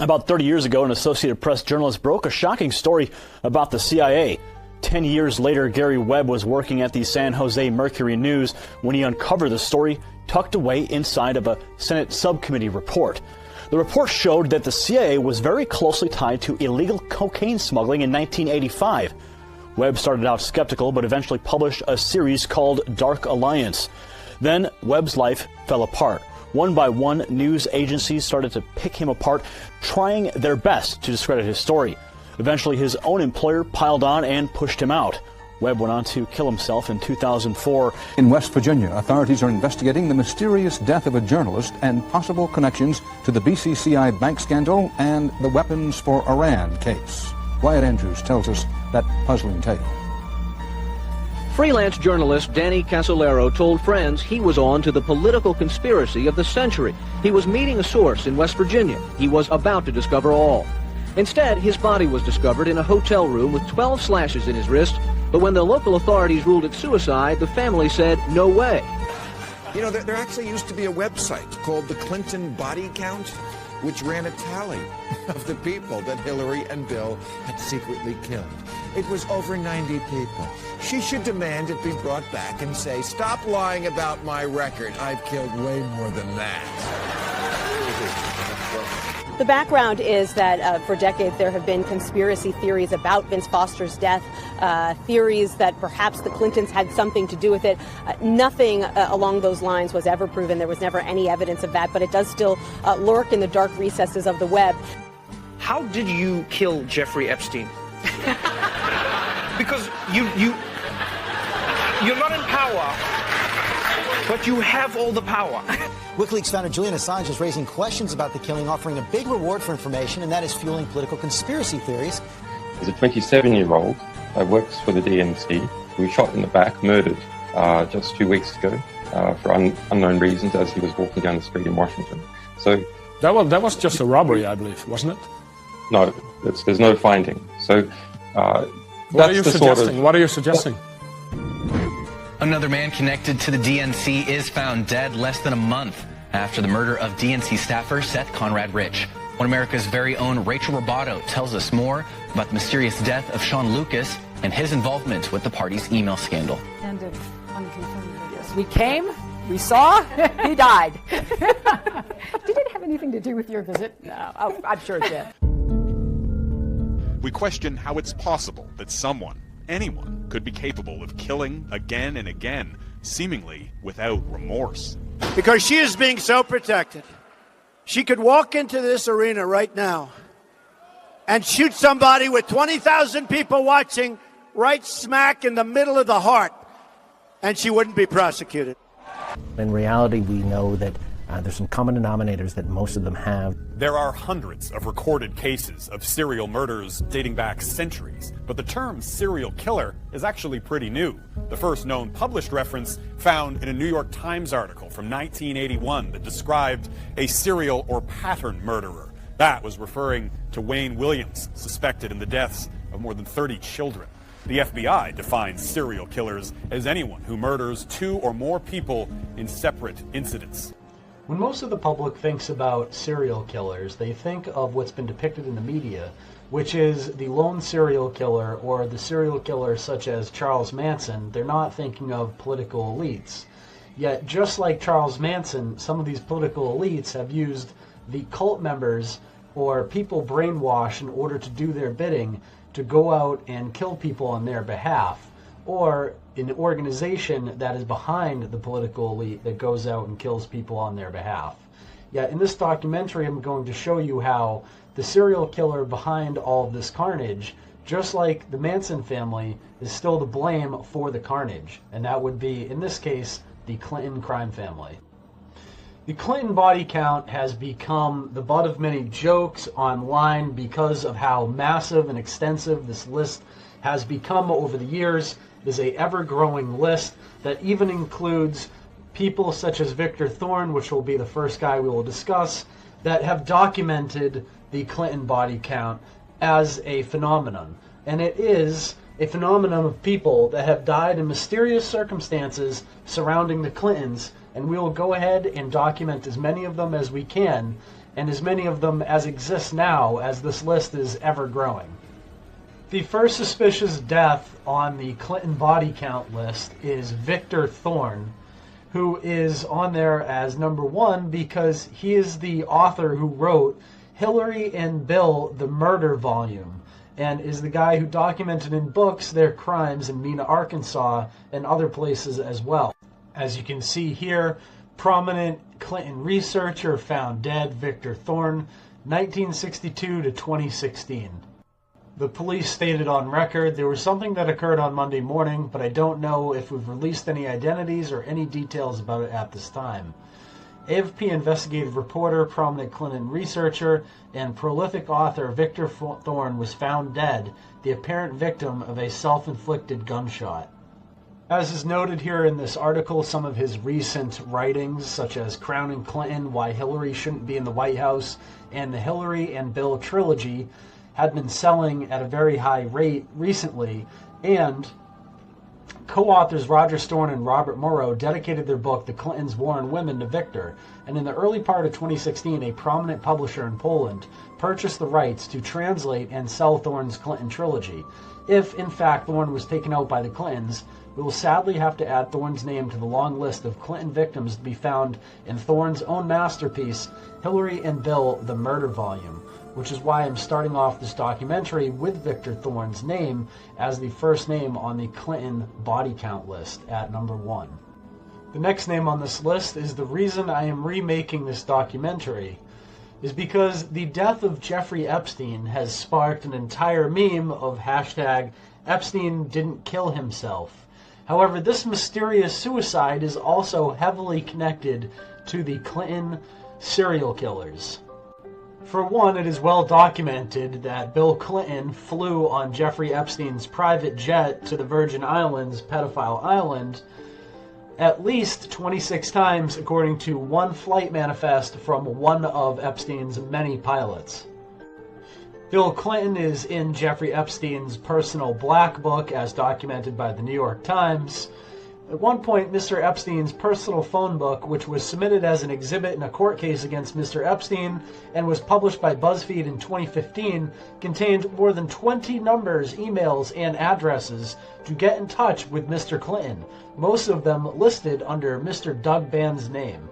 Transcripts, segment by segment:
About 30 years ago, an Associated Press journalist broke a shocking story about the CIA. 10 years later, Gary Webb was working at the San Jose Mercury News when he uncovered the story tucked away inside of a Senate subcommittee report. The report showed that the CIA was very closely tied to illegal cocaine smuggling in 1985. Webb started out skeptical, but eventually published a series called Dark Alliance. Then Webb's life fell apart. One by one, news agencies started to pick him apart, trying their best to discredit his story. Eventually, his own employer piled on and pushed him out. Webb went on to kill himself in 2004. In West Virginia, authorities are investigating the mysterious death of a journalist and possible connections to the BCCI bank scandal and the weapons for Iran case. Wyatt Andrews tells us that puzzling tale. Freelance journalist Danny Casolaro told friends he was on to the political conspiracy of the century. He was meeting a source in West Virginia. He was about to discover all. Instead, his body was discovered in a hotel room with 12 slashes in his wrist. But when the local authorities ruled it suicide, the family said, no way. You know, there actually used to be a website called the Clinton Body Count, which ran a tally of the people that Hillary and Bill had secretly killed. It was over 90 people. She should demand it be brought back and say, stop lying about my record. I've killed way more than that. The background is that for decades there have been conspiracy theories about Vince Foster's death, theories that perhaps the Clintons had something to do with it. Nothing along those lines was ever proven. There was never any evidence of that, but it does still lurk in the dark recesses of the web. How did you kill Jeffrey Epstein? Because you're not in power, but you have all the power. WikiLeaks founder Julian Assange is raising questions about the killing, offering a big reward for information, and that is fueling political conspiracy theories. There's a 27-year-old who works for the DNC who was shot in the back, murdered just 2 weeks ago for unknown reasons as he was walking down the street in Washington. So that was just a robbery, I believe, wasn't it? No, there's no finding. So what are you suggesting? What are you suggesting? Another man connected to the DNC is found dead less than a month after the murder of DNC staffer Seth Conrad Rich. One America's very own Rachel Roboto tells us more about the mysterious death of Sean Lucas and his involvement with the party's email scandal. And it's unconfirmed. Yes, we came, we saw, he died. Did it have anything to do with your visit? No, I'm sure it did. We question how it's possible that someone, anyone, could be capable of killing again and again, seemingly without remorse. Because she is being so protected. She could walk into this arena right now and shoot somebody with 20,000 people watching right smack in the middle of the heart, and she wouldn't be prosecuted. In reality, we know that there's some common denominators that most of them have. There are hundreds of recorded cases of serial murders dating back centuries, but the term serial killer is actually pretty new. The first known published reference found in a New York Times article from 1981 that described a serial or pattern murderer. That was referring to Wayne Williams, suspected in the deaths of more than 30 children. The FBI defines serial killers as anyone who murders 2 or more people in separate incidents. When most of the public thinks about serial killers, they think of what's been depicted in the media, which is the lone serial killer or the serial killer such as Charles Manson. They're not thinking of political elites. Yet, just like Charles Manson, some of these political elites have used the cult members or people brainwashed in order to do their bidding to go out and kill people on their behalf, or an organization that is behind the political elite that goes out and kills people on their behalf. Yet in this documentary, I'm going to show you how the serial killer behind all of this carnage, just like the Manson family, is still to blame for the carnage. And that would be, in this case, the Clinton crime family. The Clinton body count has become the butt of many jokes online because of how massive and extensive this list has become over the years. It is an ever-growing list that even includes people such as Victor Thorne, which will be the first guy we will discuss, that have documented the Clinton body count as a phenomenon. And it is a phenomenon of people that have died in mysterious circumstances surrounding the Clintons, and we will go ahead and document as many of them as we can and as many of them as exist now, as this list is ever growing. The first suspicious death on the Clinton body count list is Victor Thorne, who is on there as number 1 because he is the author who wrote Hillary and Bill, the Murder Volume, and is the guy who documented in books their crimes in Mena, Arkansas, and other places as well. As you can see here, prominent Clinton researcher found dead, Victor Thorne, 1962 to 2016. The police stated on record there was something that occurred on Monday morning, but I don't know if we've released any identities or any details about it at this time. AFP investigative reporter, prominent Clinton researcher, and prolific author Victor Thorne was found dead, the apparent victim of a self-inflicted gunshot. As is noted here in this article, some of his recent writings, such as Crowning Clinton, Why Hillary Shouldn't Be in the White House, and the Hillary and Bill trilogy, had been selling at a very high rate recently, and co-authors Roger Stone and Robert Morrow dedicated their book, The Clintons' War on Women, to Victor, and in the early part of 2016, a prominent publisher in Poland purchased the rights to translate and sell Thorne's Clinton trilogy. If, in fact, Thorne was taken out by the Clintons, we will sadly have to add Thorne's name to the long list of Clinton victims to be found in Thorne's own masterpiece, Hillary and Bill, the Murder Volume, which is why I'm starting off this documentary with Victor Thorne's name as the first name on the Clinton body count list at number 1. The next name on this list is the reason I am remaking this documentary, is because the death of Jeffrey Epstein has sparked an entire meme of hashtag Epstein didn't kill himself. However, this mysterious suicide is also heavily connected to the Clinton serial killers. For one, it is well documented that Bill Clinton flew on Jeffrey Epstein's private jet to the Virgin Islands, Pedophile Island, at least 26 times, according to one flight manifest from one of Epstein's many pilots. Bill Clinton is in Jeffrey Epstein's personal black book, as documented by the New York Times. At one point, Mr. Epstein's personal phone book, which was submitted as an exhibit in a court case against Mr. Epstein and was published by BuzzFeed in 2015, contained more than 20 numbers, emails, and addresses to get in touch with Mr. Clinton, most of them listed under Mr. Doug Band's name.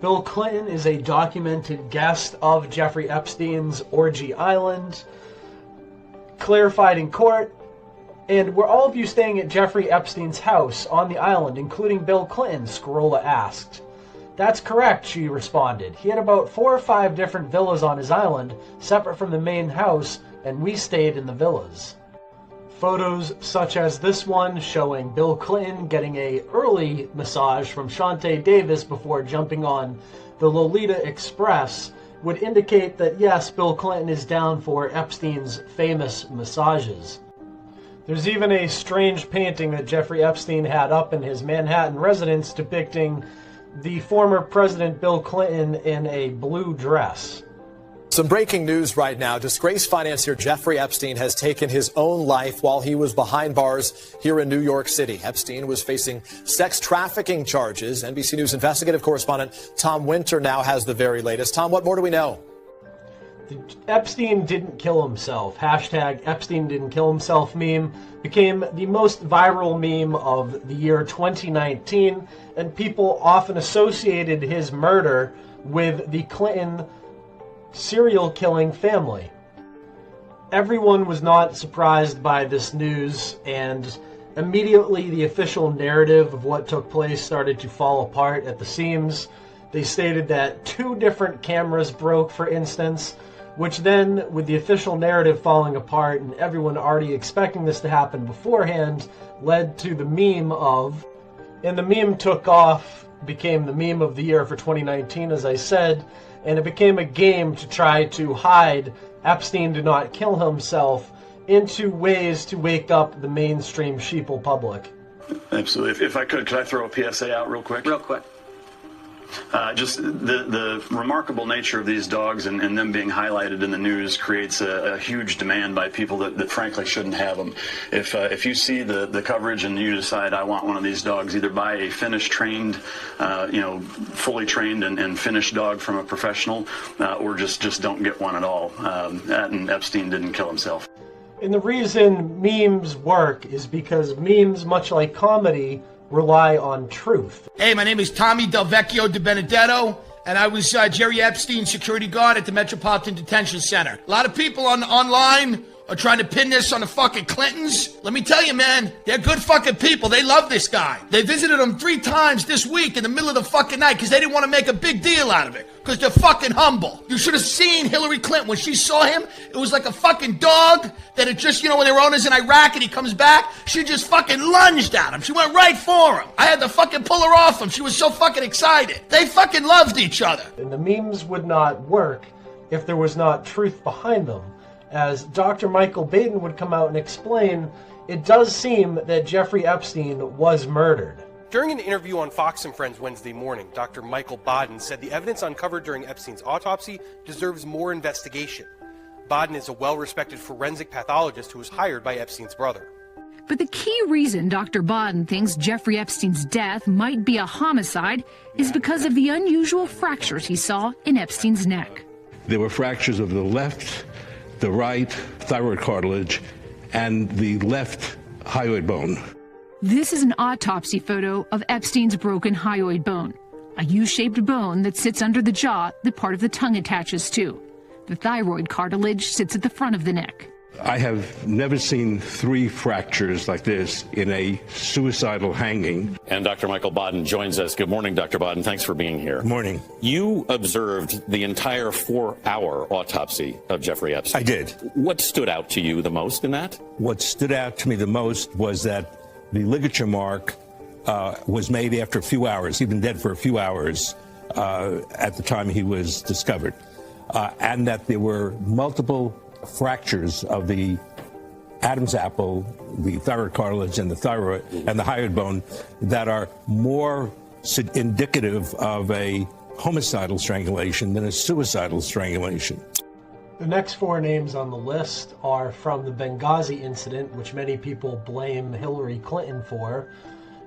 Bill Clinton is a documented guest of Jeffrey Epstein's Orgy Island, clarified in court. And were all of you staying at Jeffrey Epstein's house on the island, including Bill Clinton? Scorolla asked. That's correct, she responded. He had about 4 or 5 different villas on his island, separate from the main house, and we stayed in the villas. Photos such as this one showing Bill Clinton getting an early massage from Shantae Davis before jumping on the Lolita Express would indicate that yes, Bill Clinton is down for Epstein's famous massages. There's even a strange painting that Jeffrey Epstein had up in his Manhattan residence depicting the former President Bill Clinton in a blue dress. Some breaking news right now. Disgraced financier Jeffrey Epstein has taken his own life while he was behind bars here in New York City. Epstein was facing sex trafficking charges. NBC News investigative correspondent Tom Winter now has the very latest. Tom, what more do we know? Epstein didn't kill himself. Hashtag Epstein didn't kill himself meme became the most viral meme of the year 2019, and people often associated his murder with the Clinton serial killing family. Everyone was not surprised by this news, and immediately the official narrative of what took place started to fall apart at the seams. They stated that 2 different cameras broke, for instance, which then, with the official narrative falling apart and everyone already expecting this to happen beforehand, led to the meme of, and the meme took off, became the meme of the year for 2019, as I said, and it became a game to try to hide Epstein did not kill himself into ways to wake up the mainstream sheeple public. Absolutely. If I could I throw a PSA out real quick? Real quick. Just the remarkable nature of these dogs and them being highlighted in the news creates a huge demand by people that frankly shouldn't have them. If you see the coverage and you decide I want one of these dogs, either buy a finished trained, fully trained and finished dog from a professional, or just don't get one at all. And Epstein didn't kill himself. And the reason memes work is because memes, much like comedy, rely on truth. Hey, my name is Tommy Del Vecchio de Benedetto, and I was Jerry Epstein's security guard at the Metropolitan Detention Center. A lot of people online are trying to pin this on the fucking Clintons. Let me tell you, man, they're good fucking people. They love this guy. They visited him 3 times this week in the middle of the fucking night because they didn't want to make a big deal out of it. Because they're fucking humble. You should have seen Hillary Clinton when she saw him. It was like a fucking dog that had just, when they were owners in Iraq and he comes back, she just fucking lunged at him. She went right for him. I had to fucking pull her off him. She was so fucking excited. They fucking loved each other. And the memes would not work if there was not truth behind them. As Dr. Michael Baden would come out and explain, it does seem that Jeffrey Epstein was murdered. During an interview on Fox and Friends Wednesday morning, Dr. Michael Baden said the evidence uncovered during Epstein's autopsy deserves more investigation. Baden is a well-respected forensic pathologist who was hired by Epstein's brother. But the key reason Dr. Baden thinks Jeffrey Epstein's death might be a homicide is because of the unusual fractures he saw in Epstein's neck. There were fractures of the left, the right thyroid cartilage, and the left hyoid bone. This is an autopsy photo of Epstein's broken hyoid bone, a U-shaped bone that sits under the jaw that part of the tongue attaches to. The thyroid cartilage sits at the front of the neck. I have never seen 3 fractures like this in a suicidal hanging. And Dr. Michael Baden joins us. Good morning, Dr. Baden. Thanks for being here. Good morning. You observed the entire 4-hour autopsy of Jeffrey Epstein. I did. What stood out to you the most in that? What stood out to me the most was that the ligature mark was made after a few hours. He'd been dead for a few hours at the time he was discovered. And that there were multiple fractures of the Adam's apple, the thyroid cartilage, and the thyroid and the hyoid bone that are more indicative of a homicidal strangulation than a suicidal strangulation. The next 4 names on the list are from the Benghazi incident, which many people blame Hillary Clinton for.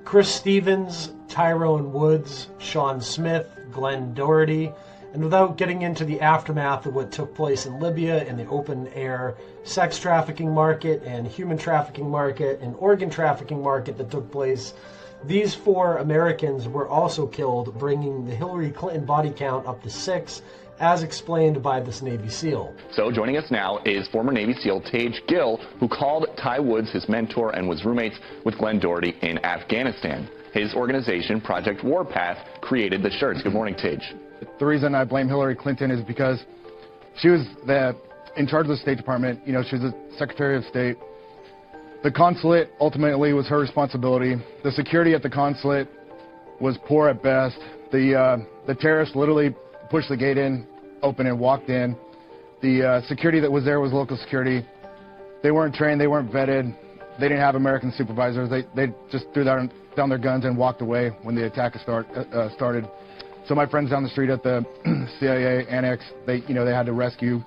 Chris Stevens, Tyrone Woods, Sean Smith, Glenn Doherty. And without getting into the aftermath of what took place in Libya in the open-air sex trafficking market and human trafficking market and organ trafficking market that took place, these 4 Americans were also killed, bringing the Hillary Clinton body count up to 6, as explained by this Navy SEAL. So joining us now is former Navy SEAL Tage Gill, who called Ty Woods his mentor and was roommates with Glenn Doherty in Afghanistan. His organization, Project Warpath, created the shirts. Good morning, Tage. The reason I blame Hillary Clinton is because she was in charge of the State Department. She was the Secretary of State. The consulate ultimately was her responsibility. The security at the consulate was poor at best. The terrorists literally pushed the gate open and walked in. The security that was there was local security. They weren't trained. They weren't vetted. They didn't have American supervisors. They just threw down their guns and walked away when the attack started. So my friends down the street at the CIA annex, they had to rescue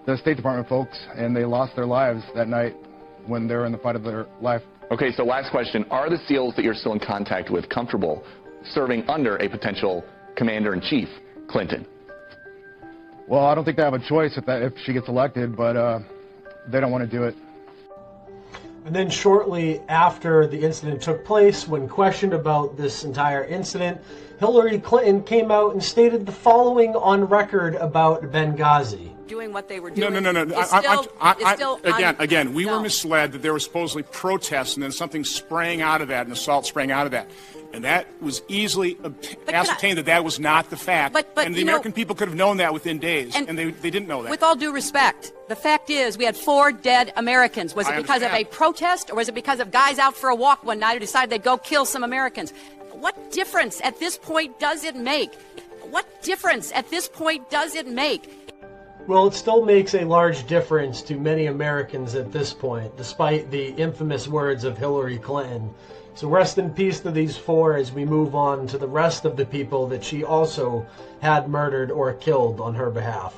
the State Department folks, and they lost their lives that night when they were in the fight of their life. Okay, so last question. Are the SEALs that you're still in contact with comfortable serving under a potential Commander-in-Chief, Clinton? Well, I don't think they have a choice if she gets elected, but they don't want to do it. And then shortly after the incident took place, when questioned about this entire incident, Hillary Clinton came out and stated the following on record about Benghazi. Doing what they were doing. No. Again, we were misled that there were supposedly protests and then something sprang out of that, an assault sprang out of that. And that was easily ascertained that was not the fact. And the American people could have known that within days, and they didn't know that. With all due respect, the fact is we had 4 dead Americans. Was it because of a protest, or was it because of guys out for a walk one night who decided they'd go kill some Americans? What difference at this point does it make? What difference at this point does it make? Well, it still makes a large difference to many Americans at this point, despite the infamous words of Hillary Clinton. So rest in peace to these four as we move on to the rest of the people that she also had murdered or killed on her behalf.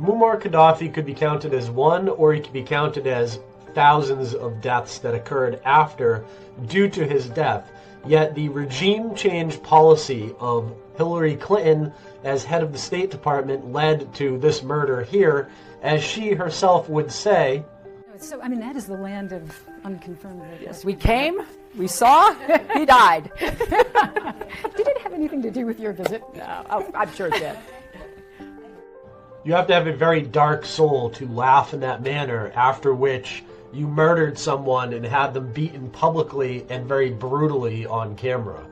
Muammar Gaddafi could be counted as one, or he could be counted as thousands of deaths that occurred after due to his death. Yet the regime change policy of Hillary Clinton as head of the State Department led to this murder here, as she herself would say. So, I mean, that is the land of unconfirmed. Yes, we came, we saw, he died. Did it have anything to do with your visit? No, I'm sure it did. You have to have a very dark soul to laugh in that manner, after which you murdered someone and had them beaten publicly and very brutally on camera.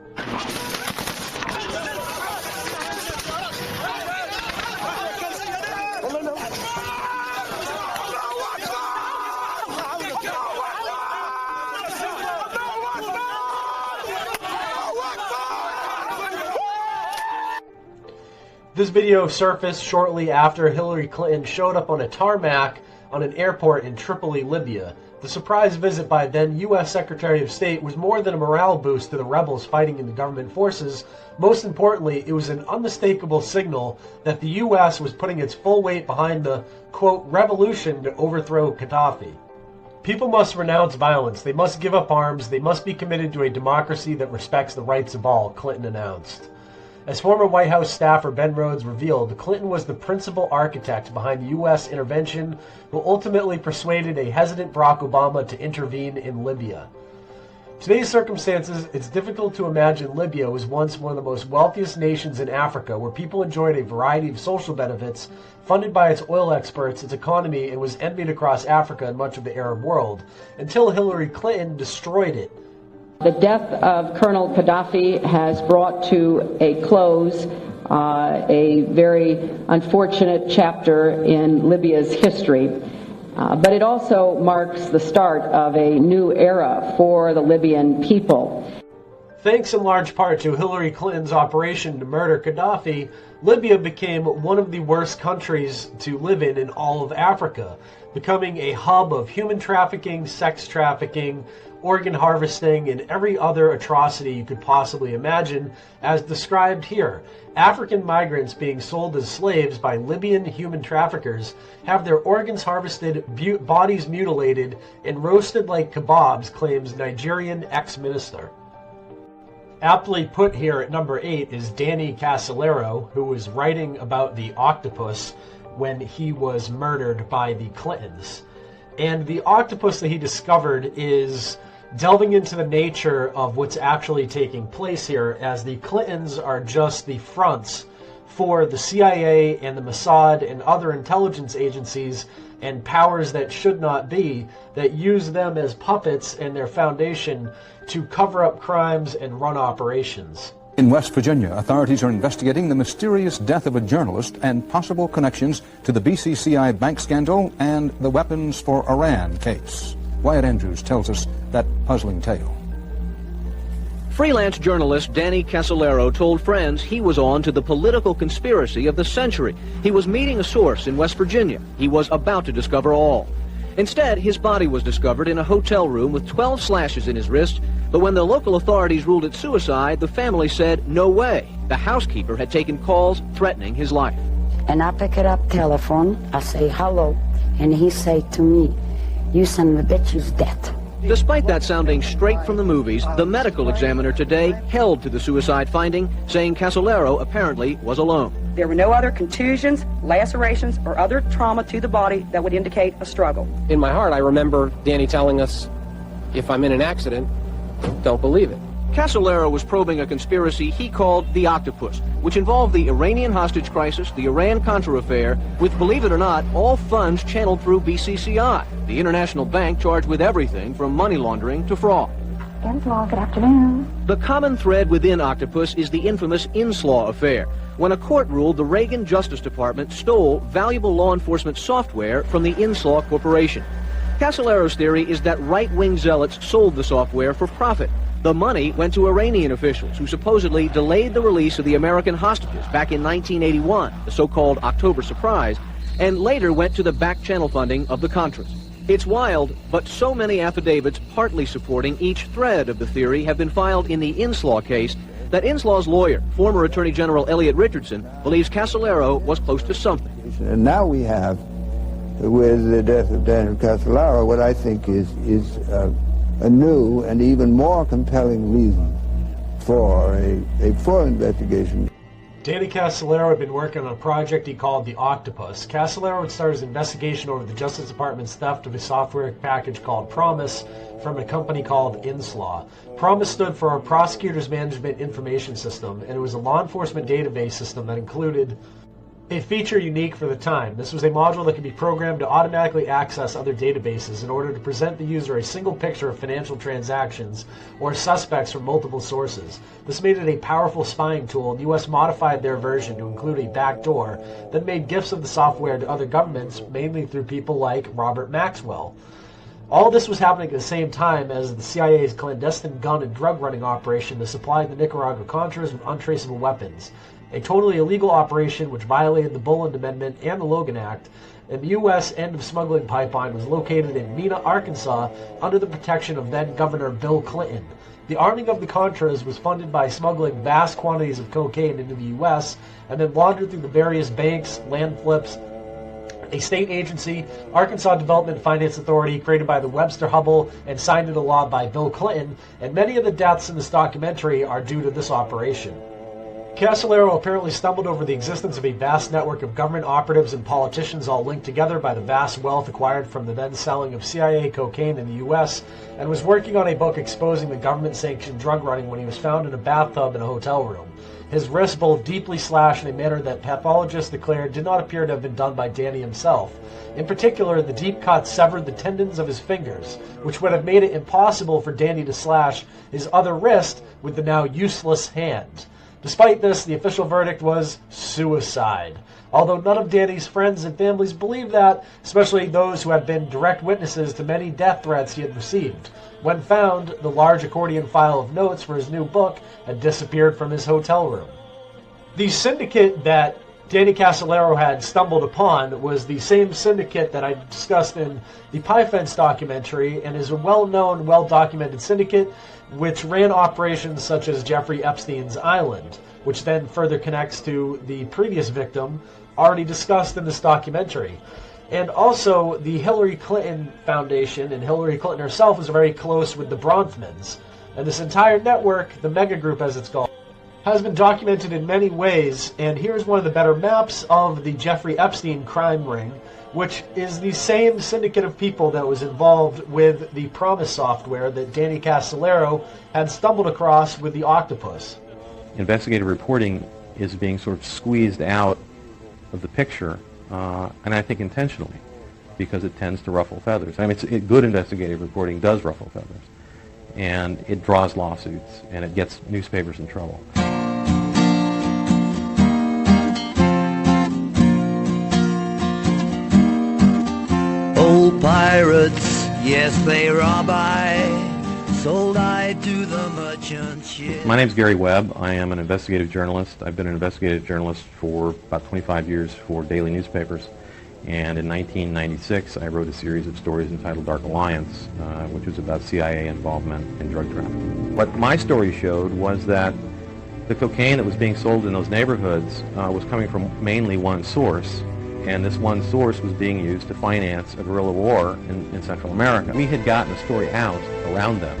This video surfaced shortly after Hillary Clinton showed up on a tarmac on an airport in Tripoli, Libya. The surprise visit by then U.S. Secretary of State was more than a morale boost to the rebels fighting in the government forces. Most importantly, it was an unmistakable signal that the U.S. was putting its full weight behind the, quote, revolution to overthrow Gaddafi. People must renounce violence. They must give up arms. They must be committed to a democracy that respects the rights of all, Clinton announced. As former White House staffer Ben Rhodes revealed, Clinton was the principal architect behind the U.S. intervention who ultimately persuaded a hesitant Barack Obama to intervene in Libya. Today's circumstances, it's difficult to imagine Libya was once one of the most wealthiest nations in Africa, where people enjoyed a variety of social benefits, funded by its oil experts, its economy, and was envied across Africa and much of the Arab world, until Hillary Clinton destroyed it. The death of Colonel Gaddafi has brought to a close a very unfortunate chapter in Libya's history, but it also marks the start of a new era for the Libyan people. Thanks in large part to Hillary Clinton's operation to murder Gaddafi, Libya became one of the worst countries to live in all of Africa, becoming a hub of human trafficking, sex trafficking, organ harvesting, and every other atrocity you could possibly imagine, as described here. African migrants being sold as slaves by Libyan human traffickers have their organs harvested, bodies mutilated, and roasted like kebabs, claims Nigerian ex-minister. Aptly put here at number 8 is Danny Casolaro, who was writing about the octopus when he was murdered by the Clintons. And the octopus that he discovered is delving into the nature of what's actually taking place here, as the Clintons are just the fronts for the CIA and the Mossad and other intelligence agencies and powers that should not be, that use them as puppets and their foundation to cover up crimes and run operations. In West Virginia, authorities are investigating the mysterious death of a journalist and possible connections to the BCCI bank scandal and the weapons for Iran case. Wyatt Andrews tells us that puzzling tale. Freelance journalist Danny Casolaro told friends he was on to the political conspiracy of the century. He was meeting a source in West Virginia. He was about to discover all. Instead, his body was discovered in a hotel room with 12 slashes in his wrist, but when the local authorities ruled it suicide, the family said, no way. The housekeeper had taken calls threatening his life. And I pick it up telephone, I say hello, and he say to me, you son of a bitch, you's dead. Despite that sounding straight from the movies, the medical examiner today held to the suicide finding, saying Casolaro apparently was alone. There were no other contusions, lacerations, or other trauma to the body that would indicate a struggle. In my heart, I remember Danny telling us, if I'm in an accident, don't believe it. Casolaro was probing a conspiracy he called the Octopus, which involved the Iranian hostage crisis, the Iran-Contra affair, with, believe it or not, all funds channeled through BCCI, the international bank charged with everything from money laundering to fraud. Inslaw, good afternoon. The common thread within Octopus is the infamous Inslaw affair, when a court ruled the Reagan Justice Department stole valuable law enforcement software from the Inslaw Corporation. Casolaro's theory is that right-wing zealots sold the software for profit. The money went to Iranian officials who supposedly delayed the release of the American hostages back in 1981, the so-called October Surprise, and later went to the back channel funding of the Contras. It's wild, but so many affidavits partly supporting each thread of the theory have been filed in the Inslaw case that Inslaw's lawyer, former Attorney General Elliot Richardson, believes Casolaro was close to something. And now we have, with the death of Daniel Casolaro, what I think is a new and even more compelling reason for a full investigation. Danny Casolaro had been working on a project he called the Octopus. Casolaro would start his investigation over the Justice Department's theft of a software package called Promise from a company called Inslaw. Promise stood for a Prosecutor's Management Information System, and it was a law enforcement database system that included a feature unique for the time. This was a module that could be programmed to automatically access other databases in order to present the user a single picture of financial transactions or suspects from multiple sources. This made it a powerful spying tool, and the U.S. modified their version to include a backdoor that made gifts of the software to other governments, mainly through people like Robert Maxwell. All this was happening at the same time as the CIA's clandestine gun and drug running operation to supply the Nicaragua Contras with untraceable weapons. A totally illegal operation which violated the Boland Amendment and the Logan Act, and the U.S. end of smuggling pipeline was located in Mena, Arkansas, under the protection of then-Governor Bill Clinton. The arming of the Contras was funded by smuggling vast quantities of cocaine into the U.S. and then laundered through the various banks, land flips, a state agency, Arkansas Development Finance Authority, created by the Webster Hubble and signed into law by Bill Clinton, and many of the deaths in this documentary are due to this operation. Casolaro apparently stumbled over the existence of a vast network of government operatives and politicians all linked together by the vast wealth acquired from the then selling of CIA cocaine in the U.S., and was working on a book exposing the government-sanctioned drug running when he was found in a bathtub in a hotel room. His wrists both deeply slashed in a manner that pathologists declared did not appear to have been done by Danny himself. In particular, the deep cut severed the tendons of his fingers, which would have made it impossible for Danny to slash his other wrist with the now useless hand. Despite this, the official verdict was suicide. Although none of Danny's friends and families believed that, especially those who had been direct witnesses to many death threats he had received. When found, the large accordion file of notes for his new book had disappeared from his hotel room. The syndicate that Danny Casolaro had stumbled upon was the same syndicate that I discussed in the Pie Fence documentary, and is a well-known, well-documented syndicate which ran operations such as Jeffrey Epstein's Island, which then further connects to the previous victim already discussed in this documentary. And also the Hillary Clinton Foundation, and Hillary Clinton herself was very close with the Bronfmans. And this entire network, the mega group as it's called, has been documented in many ways, and here's one of the better maps of the Jeffrey Epstein crime ring, which is the same syndicate of people that was involved with the Promise software that Danny Casolaro had stumbled across with the Octopus. Investigative reporting is being sort of squeezed out of the picture, and I think intentionally, because it tends to ruffle feathers. I mean, good investigative reporting does ruffle feathers, and it draws lawsuits, and it gets newspapers in trouble. Old pirates, yes, they rob I, sold I to the merchant ship. My name's Gary Webb. I am an investigative journalist. I've been an investigative journalist for about 25 years for daily newspapers. And in 1996, I wrote a series of stories entitled Dark Alliance, which was about CIA involvement in drug trafficking. What my story showed was that the cocaine that was being sold in those neighborhoods was coming from mainly one source, and this one source was being used to finance a guerrilla war in Central America. We had gotten a story out around them,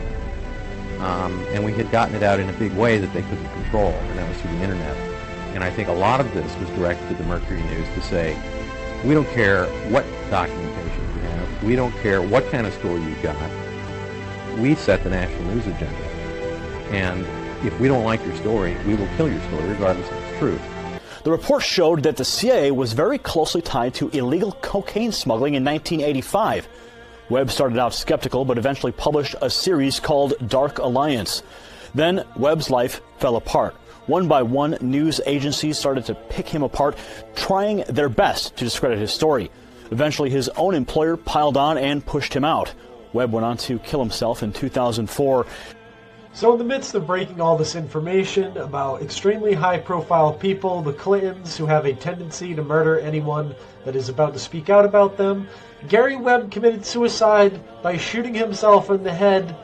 and we had gotten it out in a big way that they couldn't control, and that was through the internet. And I think a lot of this was directed to the Mercury News to say, we don't care what documentation you have, we don't care what kind of story you've got, we set the national news agenda. And if we don't like your story, we will kill your story regardless of its truth. The report showed that the CIA was very closely tied to illegal cocaine smuggling in 1985. Webb started out skeptical, but eventually published a series called Dark Alliance. Then Webb's life fell apart. One by one, news agencies started to pick him apart, trying their best to discredit his story. Eventually, his own employer piled on and pushed him out. Webb went on to kill himself in 2004. So in the midst of breaking all this information about extremely high-profile people, the Clintons, who have a tendency to murder anyone that is about to speak out about them, Gary Webb committed suicide by shooting himself in the head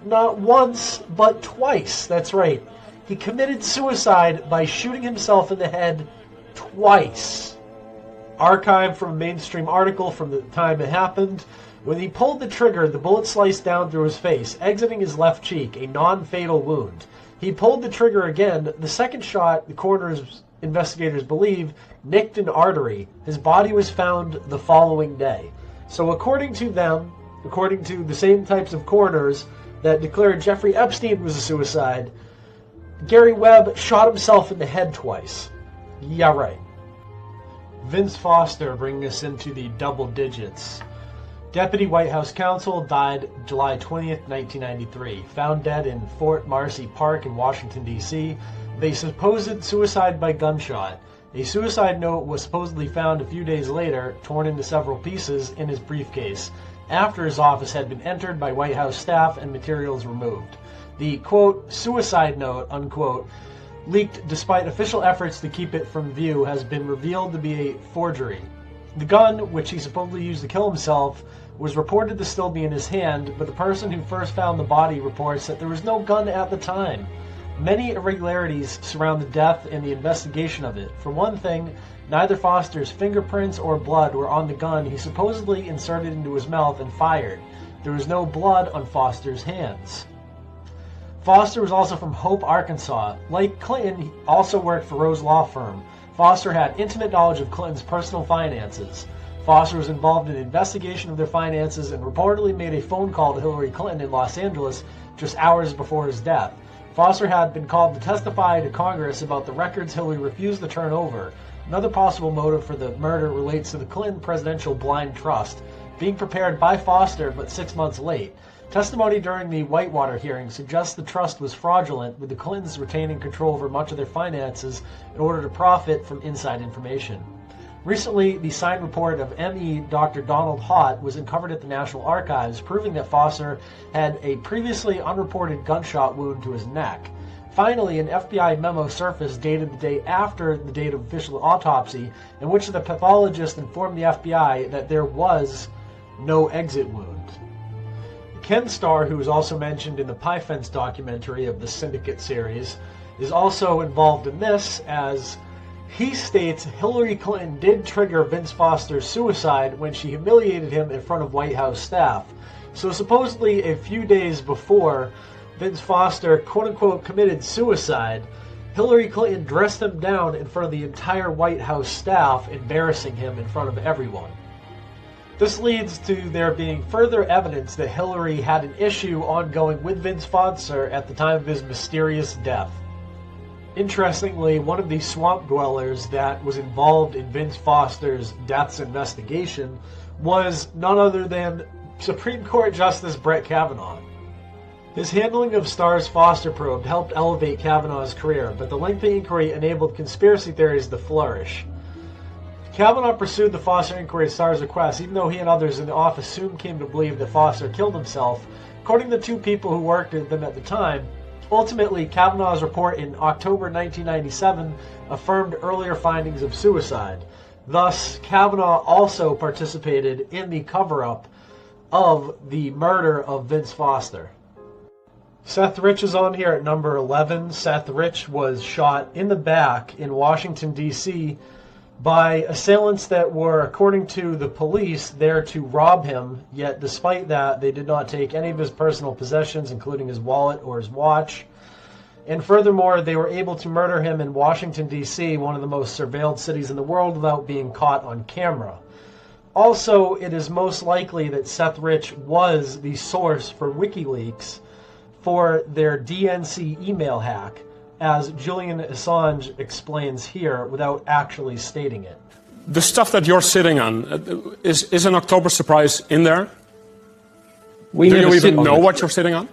not once, but twice. That's right. He committed suicide by shooting himself in the head twice. Archived from a mainstream article from the time it happened. When he pulled the trigger, the bullet sliced down through his face, exiting his left cheek, a non-fatal wound. He pulled the trigger again. The second shot, the coroner's investigators believe, nicked an artery. His body was found the following day. So according to them, according to the same types of coroners that declared Jeffrey Epstein was a suicide, Gary Webb shot himself in the head twice. Yeah, right. Vince Foster bringing us into the double digits. Deputy White House counsel died July 20th, 1993, found dead in Fort Marcy Park in Washington, D.C. They supposed suicide by gunshot. A suicide note was supposedly found a few days later, torn into several pieces, in his briefcase, after his office had been entered by White House staff and materials removed. The, quote, suicide note, unquote, leaked despite official efforts to keep it from view, has been revealed to be a forgery. The gun, which he supposedly used to kill himself, was reported to still be in his hand, but the person who first found the body reports that there was no gun at the time. Many irregularities surround the death and the investigation of it. For one thing, neither Foster's fingerprints or blood were on the gun he supposedly inserted into his mouth and fired. There was no blood on Foster's hands. Foster was also from Hope, Arkansas. Like Clinton, he also worked for Rose Law Firm. Foster had intimate knowledge of Clinton's personal finances. Foster was involved in an investigation of their finances and reportedly made a phone call to Hillary Clinton in Los Angeles just hours before his death. Foster had been called to testify to Congress about the records Hillary refused to turn over. Another possible motive for the murder relates to the Clinton Presidential Blind Trust, being prepared by Foster but 6 months late. Testimony during the Whitewater hearing suggests the trust was fraudulent, with the Clintons retaining control over much of their finances in order to profit from inside information. Recently, the signed report of M.E. Dr. Donald Hott was uncovered at the National Archives, proving that Foster had a previously unreported gunshot wound to his neck. Finally, an FBI memo surfaced dated the day after the date of official autopsy, in which the pathologist informed the FBI that there was no exit wound. Ken Starr, who was also mentioned in the Pie Fence documentary of the Syndicate series, is also involved in this, as he states Hillary Clinton did trigger Vince Foster's suicide when she humiliated him in front of White House staff. So supposedly a few days before Vince Foster quote-unquote committed suicide, Hillary Clinton dressed him down in front of the entire White House staff, embarrassing him in front of everyone. This leads to there being further evidence that Hillary had an issue ongoing with Vince Foster at the time of his mysterious death. Interestingly, one of the swamp dwellers that was involved in Vince Foster's death's investigation was none other than Supreme Court Justice Brett Kavanaugh. His handling of Starr's Foster probe helped elevate Kavanaugh's career, but the lengthy inquiry enabled conspiracy theories to flourish. Kavanaugh pursued the Foster inquiry at Starr's request, even though he and others in the office soon came to believe that Foster killed himself. According to the two people who worked with them at the time, ultimately Kavanaugh's report in October 1997 affirmed earlier findings of suicide. Thus, Kavanaugh also participated in the cover-up of the murder of Vince Foster. Seth Rich is on here at number 11. Seth Rich was shot in the back in Washington, D.C., by assailants that were, according to the police, there to rob him, yet despite that, they did not take any of his personal possessions, including his wallet or his watch. And furthermore, they were able to murder him in Washington, D.C., one of the most surveilled cities in the world, without being caught on camera. Also, it is most likely that Seth Rich was the source for WikiLeaks for their DNC email hack, as Julian Assange explains here without actually stating it. The stuff that you're sitting on, is an October surprise in there? Do you even know what you're sitting on?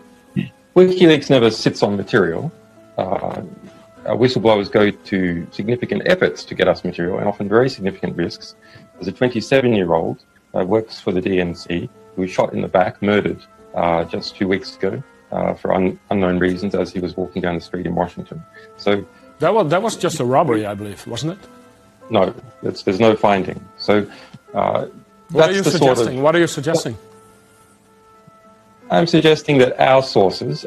WikiLeaks never sits on material. Whistleblowers go to significant efforts to get us material, and often very significant risks. There's a 27-year-old works for the DNC who was shot in the back, murdered just 2 weeks ago. for unknown reasons as he was walking down the street in Washington. So that was just a robbery, I believe, wasn't it? No, there's no finding. So what are you suggesting? What are you suggesting? I'm suggesting that our sources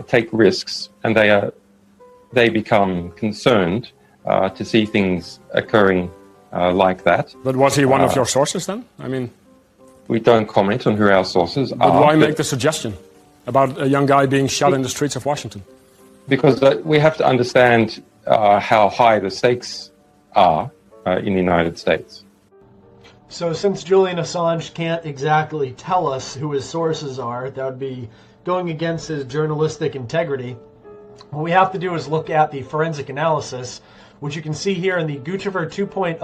take risks, and they become concerned to see things occurring like that. But was he one of your sources then? I mean, we don't comment on who our sources are. But why make the suggestion about a young guy being shot in the streets of Washington? Because we have to understand how high the stakes are in the United States. So since Julian Assange can't exactly tell us who his sources are, that would be going against his journalistic integrity, what we have to do is look at the forensic analysis, which you can see here in the Guccifer 2.0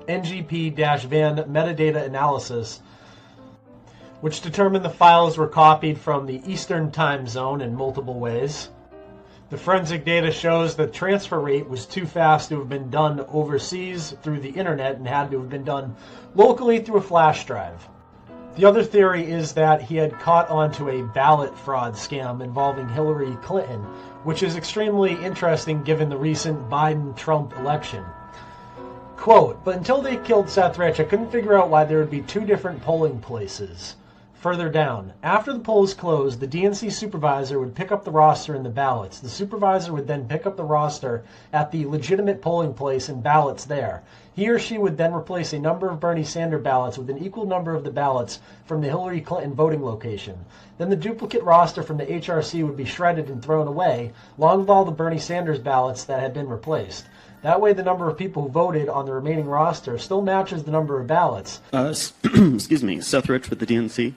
NGP-Van metadata analysis, which determined the files were copied from the Eastern time zone in multiple ways. The forensic data shows the transfer rate was too fast to have been done overseas through the internet and had to have been done locally through a flash drive. The other theory is that he had caught onto a ballot fraud scam involving Hillary Clinton, which is extremely interesting given the recent Biden-Trump election. Quote, "But until they killed Seth Rich, I couldn't figure out why there would be two different polling places." Further down, after the polls closed, the DNC supervisor would pick up the roster and the ballots. The supervisor would then pick up the roster at the legitimate polling place and ballots there. He or she would then replace a number of Bernie Sanders ballots with an equal number of the ballots from the Hillary Clinton voting location. Then the duplicate roster from the HRC would be shredded and thrown away, along with all the Bernie Sanders ballots that had been replaced. That way the number of people who voted on the remaining roster still matches the number of ballots. Excuse me, Seth Rich with the DNC.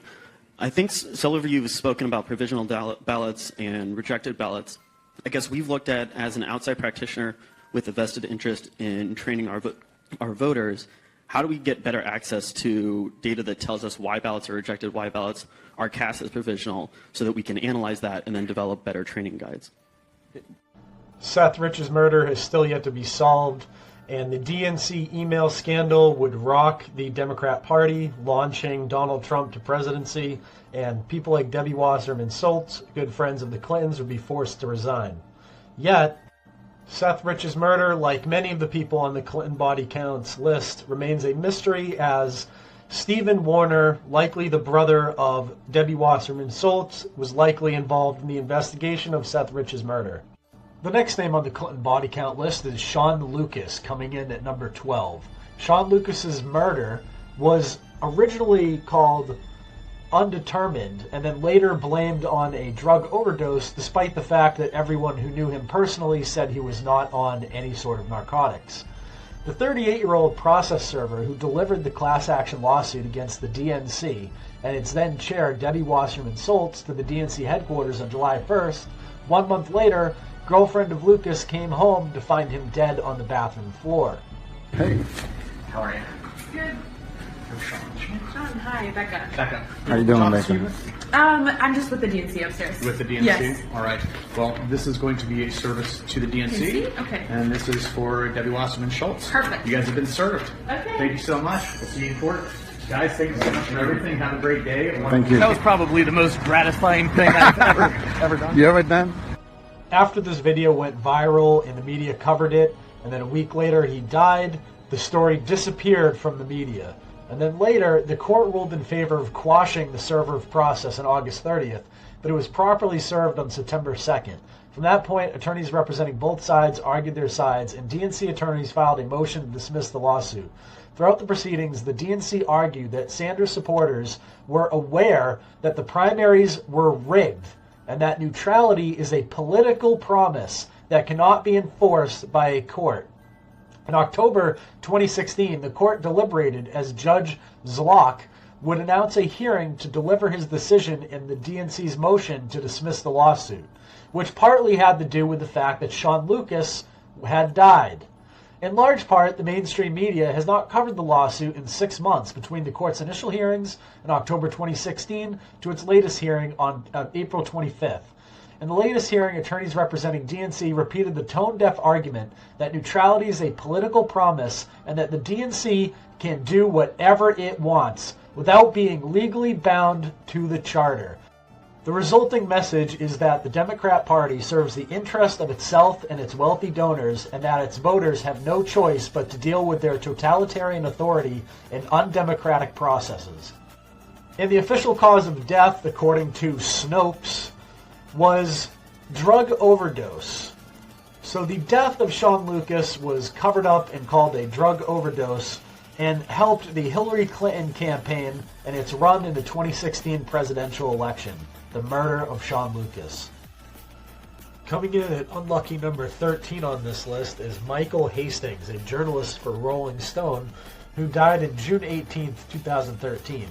I think several of you have spoken about provisional ballots and rejected ballots. I guess we've looked at, as an outside practitioner with a vested interest in training our voters, how do we get better access to data that tells us why ballots are rejected, why ballots are cast as provisional, so that we can analyze that and then develop better training guides? Seth Rich's murder has still yet to be solved, and the DNC email scandal would rock the Democrat Party, launching Donald Trump to presidency, and people like Debbie Wasserman Schultz, good friends of the Clintons, would be forced to resign. Yet, Seth Rich's murder, like many of the people on the Clinton body counts list, remains a mystery, as Stephen Warner, likely the brother of Debbie Wasserman Schultz, was likely involved in the investigation of Seth Rich's murder. The next name on the Clinton body count list is Sean Lucas, coming in at number 12. Sean Lucas's murder was originally called undetermined and then later blamed on a drug overdose, despite the fact that everyone who knew him personally said he was not on any sort of narcotics. The 38-year-old process server who delivered the class action lawsuit against the DNC and its then chair, Debbie Wasserman Schultz, to the DNC headquarters on July 1st, 1 month later, girlfriend of Lucas came home to find him dead on the bathroom floor. Hey. How are you? Good. Sean, hi, Becca. Becca. How you doing, Becca? I'm just with the DNC upstairs. With the DNC? Yes. All right. Well, this is going to be a service to the DNC. Okay. And this is for Debbie Wasserman Schultz. Perfect. You guys have been served. Okay. Thank you so much. We'll see you in court. Guys, thank you so much for everything. Have a great day. Thank you. That was probably the most gratifying thing I've ever done. You ever done? After this video went viral and the media covered it, and then a week later he died, the story disappeared from the media. And then later, the court ruled in favor of quashing the server of process on August 30th, but it was properly served on September 2nd. From that point, attorneys representing both sides argued their sides, and DNC attorneys filed a motion to dismiss the lawsuit. Throughout the proceedings, the DNC argued that Sanders supporters were aware that the primaries were rigged, and that neutrality is a political promise that cannot be enforced by a court. In October 2016, the court deliberated as Judge Zlock would announce a hearing to deliver his decision in the DNC's motion to dismiss the lawsuit, which partly had to do with the fact that Sean Lucas had died. In large part, the mainstream media has not covered the lawsuit in 6 months between the court's initial hearings in October 2016 to its latest hearing on April 25th. In the latest hearing, attorneys representing DNC repeated the tone-deaf argument that neutrality is a political promise and that the DNC can do whatever it wants without being legally bound to the charter. The resulting message is that the Democrat Party serves the interest of itself and its wealthy donors, and that its voters have no choice but to deal with their totalitarian authority and undemocratic processes. And the official cause of death, according to Snopes, was drug overdose. So the death of Sean Lucas was covered up and called a drug overdose, and helped the Hillary Clinton campaign and its run in the 2016 presidential election, the murder of Sean Lucas. Coming in at unlucky number 13 on this list is Michael Hastings, a journalist for Rolling Stone, who died on June 18, 2013.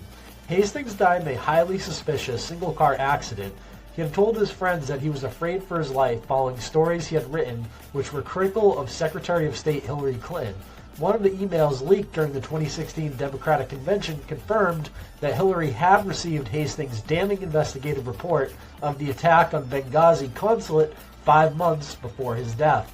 Hastings died in a highly suspicious single-car accident. He had told his friends that he was afraid for his life following stories he had written which were critical of Secretary of State Hillary Clinton. One of the emails leaked during the 2016 Democratic Convention confirmed that Hillary had received Hastings' damning investigative report of the attack on Benghazi consulate 5 months before his death.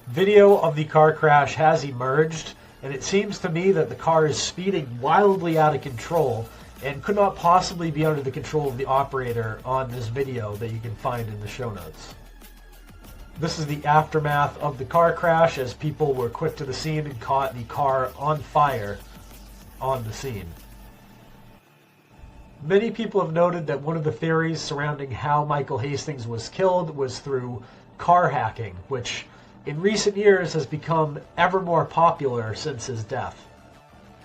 Video of the car crash has emerged, and it seems to me that the car is speeding wildly out of control and could not possibly be under the control of the operator on this video that you can find in the show notes. This is the aftermath of the car crash as people were quick to the scene and caught the car on fire on the scene. Many people have noted that one of the theories surrounding how Michael Hastings was killed was through car hacking, which in recent years has become ever more popular since his death.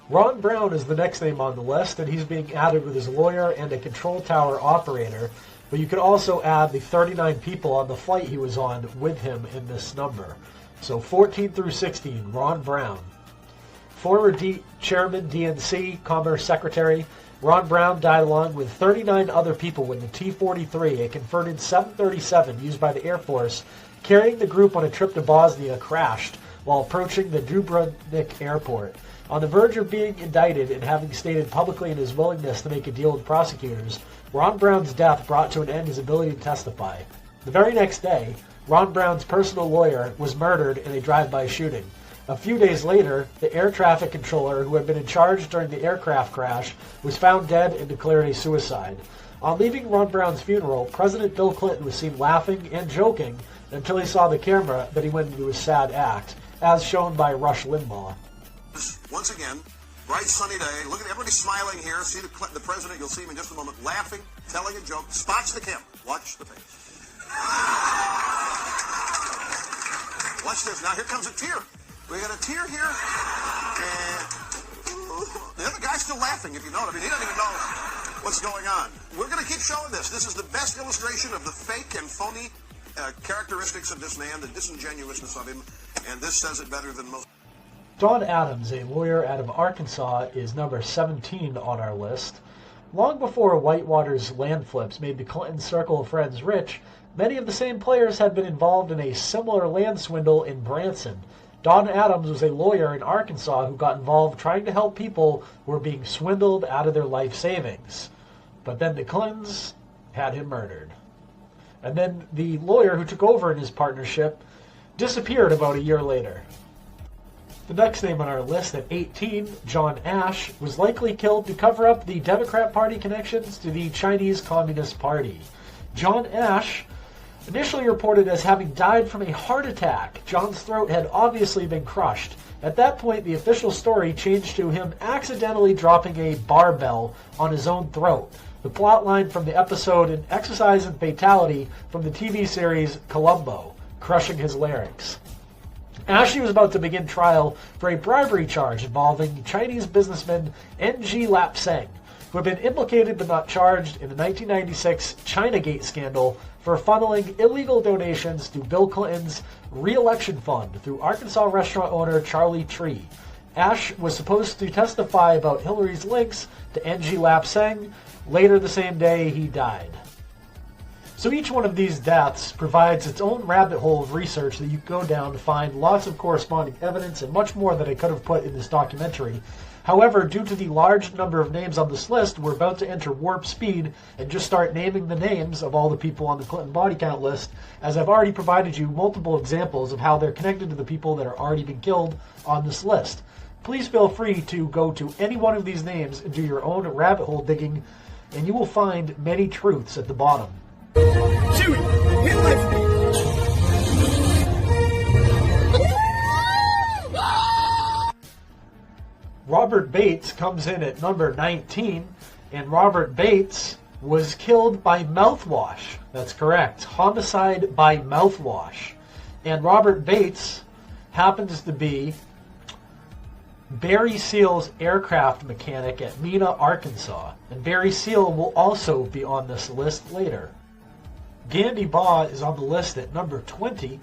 Ron Brown is the next name on the list, and he's being added with his lawyer and a control tower operator, but you could also add the 39 people on the flight he was on with him in this number. So 14 through 16, Ron Brown. Former Chairman, DNC, Commerce Secretary, Ron Brown died along with 39 other people when the T-43, a converted 737 used by the Air Force, carrying the group on a trip to Bosnia, crashed while approaching the Dubrovnik airport. On the verge of being indicted and having stated publicly in his willingness to make a deal with prosecutors, Ron Brown's death brought to an end his ability to testify. The very next day, Ron Brown's personal lawyer was murdered in a drive-by shooting. A few days later, the air traffic controller who had been in charge during the aircraft crash was found dead and declared a suicide. On leaving Ron Brown's funeral, President Bill Clinton was seen laughing and joking until he saw the camera that he went into a sad act, as shown by Rush Limbaugh. Once again, bright sunny day. Look at everybody smiling here. See the president. You'll see him in just a moment, laughing, telling a joke. Spots the camera. Watch the face. Watch this. Now here comes a tear. We got a tear here, and the other guy's still laughing. If you know, I mean, he doesn't even know what's going on. We're going to keep showing this. This is the best illustration of the fake and phony characteristics of this man, the disingenuousness of him, and this says it better than most. Don Adams, a lawyer out of Arkansas, is number 17 on our list. Long before Whitewater's land flips made the Clinton circle of friends rich, many of the same players had been involved in a similar land swindle in Branson. Don Adams was a lawyer in Arkansas who got involved trying to help people who were being swindled out of their life savings. But then the Clintons had him murdered. And then the lawyer who took over in his partnership disappeared about a year later. The next name on our list at 18, John Ash, was likely killed to cover up the Democrat Party connections to the Chinese Communist Party. John Ash, initially reported as having died from a heart attack. John's throat had obviously been crushed. At that point, the official story changed to him accidentally dropping a barbell on his own throat. The plotline from the episode An Exercise in Fatality from the TV series Columbo, crushing his larynx. Ashley was about to begin trial for a bribery charge involving Chinese businessman Ng Lap Seng, who had been implicated but not charged in the 1996 Chinagate scandal for funneling illegal donations to Bill Clinton's re-election fund through Arkansas restaurant owner Charlie Tree. Ash was supposed to testify about Hillary's links to Ng Lap Seng. Later the same day, he died. So each one of these deaths provides its own rabbit hole of research that you can go down to find lots of corresponding evidence and much more that I could have put in this documentary. However, due to the large number of names on this list, we're about to enter warp speed and just start naming the names of all the people on the Clinton body count list, as I've already provided you multiple examples of how they're connected to the people that are already been killed on this list. Please feel free to go to any one of these names and do your own rabbit hole digging and you will find many truths at the bottom. Chewie, hit left. Robert Bates comes in at number 19, and Robert Bates was killed by mouthwash. That's correct. Homicide by mouthwash. And Robert Bates happens to be Barry Seal's aircraft mechanic at Mena, Arkansas. And Barry Seal will also be on this list later. Gandhi Baugh is on the list at number 20.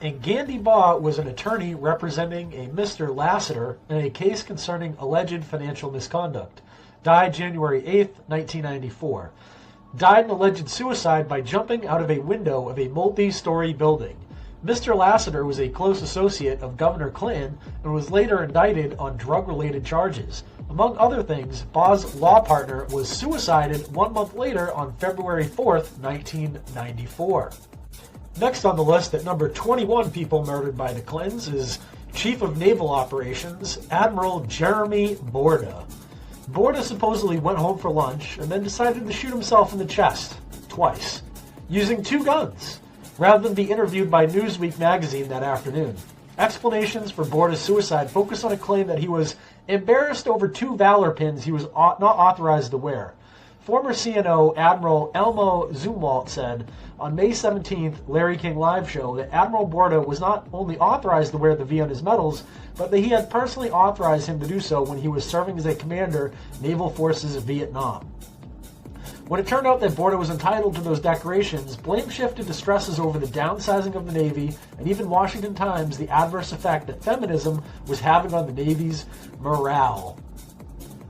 And Gandhi Baugh was an attorney representing a Mr. Lassiter in a case concerning alleged financial misconduct. Died January 8th, 1994. Died in alleged suicide by jumping out of a window of a multi-story building. Mr. Lassiter was a close associate of Governor Clinton and was later indicted on drug-related charges. Among other things, Baugh's law partner was suicided 1 month later on February 4th, 1994. Next on the list at number 21 people murdered by the Clintons is Chief of Naval Operations, Admiral Jeremy Borda. Borda supposedly went home for lunch and then decided to shoot himself in the chest, twice, using 2 guns, rather than be interviewed by Newsweek magazine that afternoon. Explanations for Borda's suicide focus on a claim that he was embarrassed over 2 Valor pins he was not authorized to wear. Former CNO Admiral Elmo Zumwalt said on May 17th Larry King Live show that Admiral Borda was not only authorized to wear the V on his medals, but that he had personally authorized him to do so when he was serving as a commander, Naval Forces of Vietnam. When it turned out that Borda was entitled to those decorations, blame shifted to stresses over the downsizing of the Navy and even Washington Times the adverse effect that feminism was having on the Navy's morale.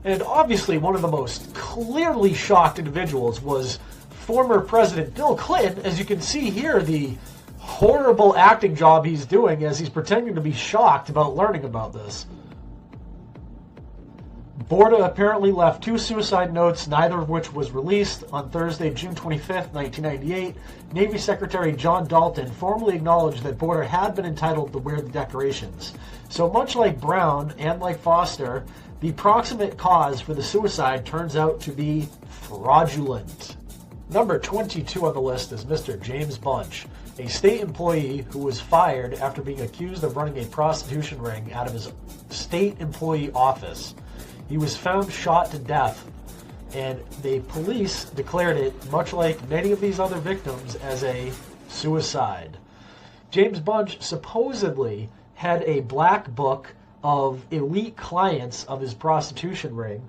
And obviously one of the most clearly shocked individuals was former President Bill Clinton. As you can see here, the horrible acting job he's doing as he's pretending to be shocked about learning about this. Borda apparently left 2 suicide notes, neither of which was released. On Thursday, June 25th, 1998, Navy Secretary John Dalton formally acknowledged that Borda had been entitled to wear the decorations. So much like Brown and like Foster, the proximate cause for the suicide turns out to be fraudulent. Number 22 on the list is Mr. James Bunch, a state employee who was fired after being accused of running a prostitution ring out of his state employee office. He was found shot to death, and the police declared it, much like many of these other victims, as a suicide. James Bunch supposedly had a black book of elite clients of his prostitution ring.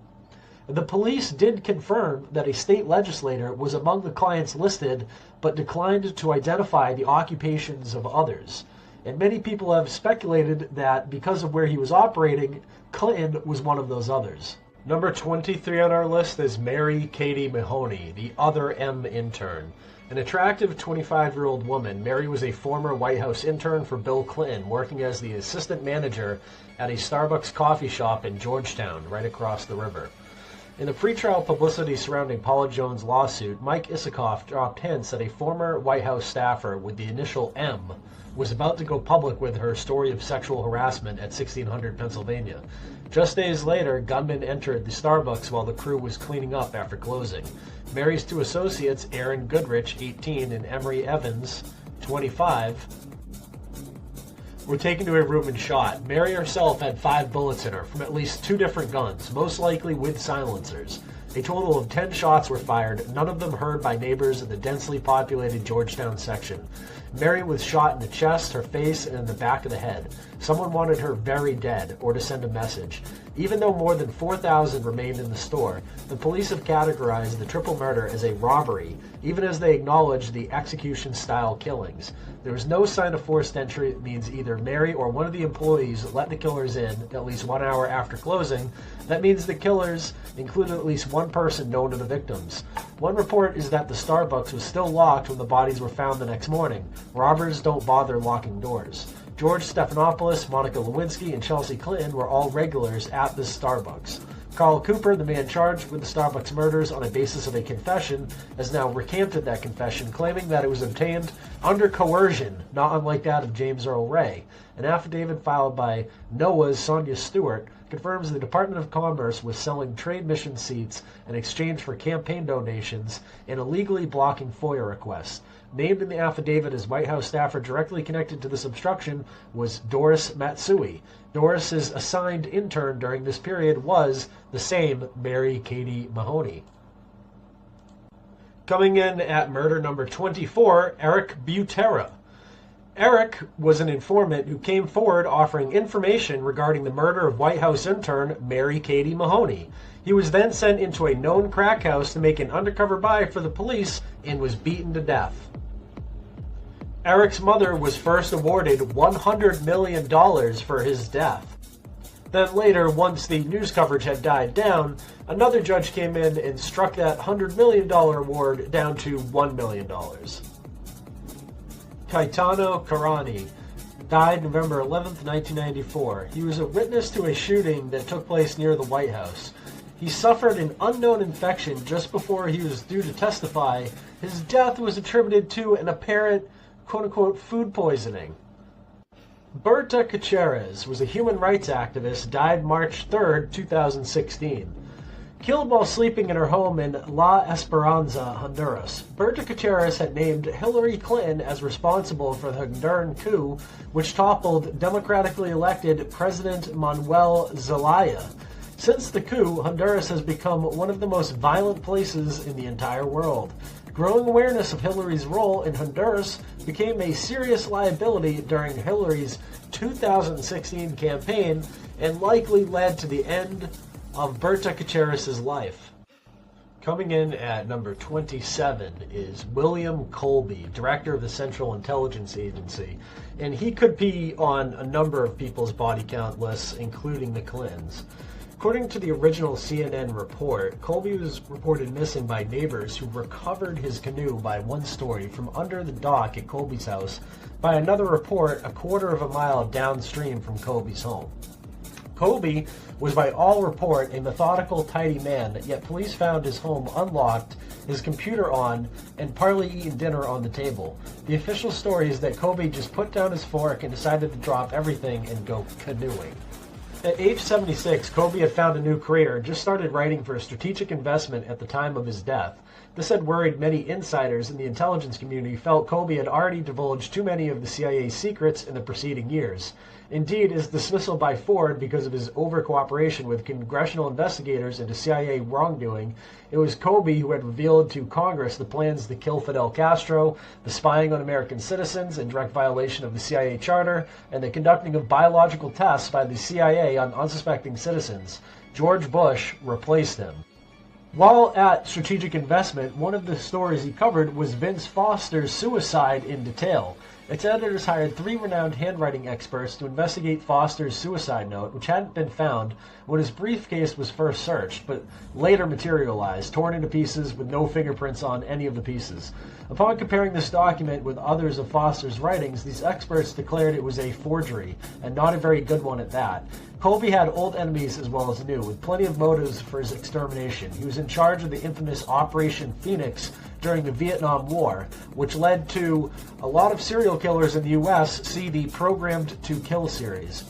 The police did confirm that a state legislator was among the clients listed, but declined to identify the occupations of others. And many people have speculated that because of where he was operating, Clinton was one of those others. Number 23 on our list is Mary Katie Mahoney, the other M intern. An attractive 25-year-old woman, Mary was a former White House intern for Bill Clinton, working as the assistant manager at a Starbucks coffee shop in Georgetown, right across the river. In the pretrial publicity surrounding Paula Jones' lawsuit, Mike Isikoff dropped hints that a former White House staffer with the initial M was about to go public with her story of sexual harassment at 1600 Pennsylvania. Just days later, gunmen entered the Starbucks while the crew was cleaning up after closing. Mary's 2 associates, Aaron Goodrich, 18, and Emery Evans, 25, were taken to a room and shot. Mary herself had 5 bullets in her from at least 2 different guns, most likely with silencers. A total of 10 shots were fired, none of them heard by neighbors in the densely populated Georgetown section. Mary was shot in the chest, her face, and in the back of the head. Someone wanted her very dead, or to send a message. Even though more than 4,000 remained in the store, the police have categorized the triple murder as a robbery, even as they acknowledge the execution-style killings. There was no sign of forced entry. It means either Mary or one of the employees let the killers in at least 1 hour after closing. That means the killers included at least one person known to the victims. One report is that the Starbucks was still locked when the bodies were found the next morning. Robbers don't bother locking doors. George Stephanopoulos, Monica Lewinsky, and Chelsea Clinton were all regulars at this Starbucks. Carl Cooper, the man charged with the Starbucks murders on a basis of a confession, has now recanted that confession, claiming that it was obtained under coercion, not unlike that of James Earl Ray. An affidavit filed by NOAA's Sonia Stewart confirms the Department of Commerce was selling trade mission seats in exchange for campaign donations and illegally blocking FOIA requests. Named in the affidavit as White House staffer directly connected to this obstruction was Doris Matsui. Doris's assigned intern during this period was the same Mary Katie Mahoney. Coming in at murder number 24, Eric Butera. Eric was an informant who came forward offering information regarding the murder of White House intern Mary Katie Mahoney. He was then sent into a known crack house to make an undercover buy for the police and was beaten to death. Eric's mother was first awarded $100 million for his death. Then later, once the news coverage had died down, another judge came in and struck that $100 million award down to $1 million. Caetano Carani died November 11th, 1994. He was a witness to a shooting that took place near the White House. He suffered an unknown infection just before he was due to testify. His death was attributed to an apparent, quote-unquote, food poisoning. Berta Cáceres was a human rights activist, died March 3rd, 2016. Killed while sleeping in her home in La Esperanza, Honduras, Berta Cáceres had named Hillary Clinton as responsible for the Honduran coup, which toppled democratically elected President Manuel Zelaya. Since the coup, Honduras has become one of the most violent places in the entire world. Growing awareness of Hillary's role in Honduras became a serious liability during Hillary's 2016 campaign and likely led to the end of Berta Cáceres' life. Coming in at number 27 is William Colby, director of the Central Intelligence Agency, and he could be on a number of people's body count lists, including the Clintons. According to the original CNN report, Colby was reported missing by neighbors who recovered his canoe by one story from under the dock at Colby's house, by another report a quarter of a mile downstream from Colby's home. Colby was by all report a methodical, tidy man, yet police found his home unlocked, his computer on, and partly eaten dinner on the table. The official story is that Colby just put down his fork and decided to drop everything and go canoeing. At age 76, Colby had found a new career and just started writing for a strategic investment at the time of his death. This had worried many insiders in the intelligence community who felt Colby had already divulged too many of the CIA's secrets in the preceding years. Indeed, his dismissal by Ford because of his over-cooperation with congressional investigators into CIA wrongdoing, it was Colby who had revealed to Congress the plans to kill Fidel Castro, the spying on American citizens in direct violation of the CIA charter, and the conducting of biological tests by the CIA on unsuspecting citizens. George Bush replaced him. While at Strategic Investment, one of the stories he covered was Vince Foster's suicide in detail. Its editors hired 3 renowned handwriting experts to investigate Foster's suicide note, which hadn't been found when his briefcase was first searched, but later materialized, torn into pieces with no fingerprints on any of the pieces. Upon comparing this document with others of Foster's writings, these experts declared it was a forgery, and not a very good one at that. Colby had old enemies as well as new, with plenty of motives for his extermination. He was in charge of the infamous Operation Phoenix during the Vietnam War, which led to a lot of serial killers in the U.S. see the Programmed to Kill series,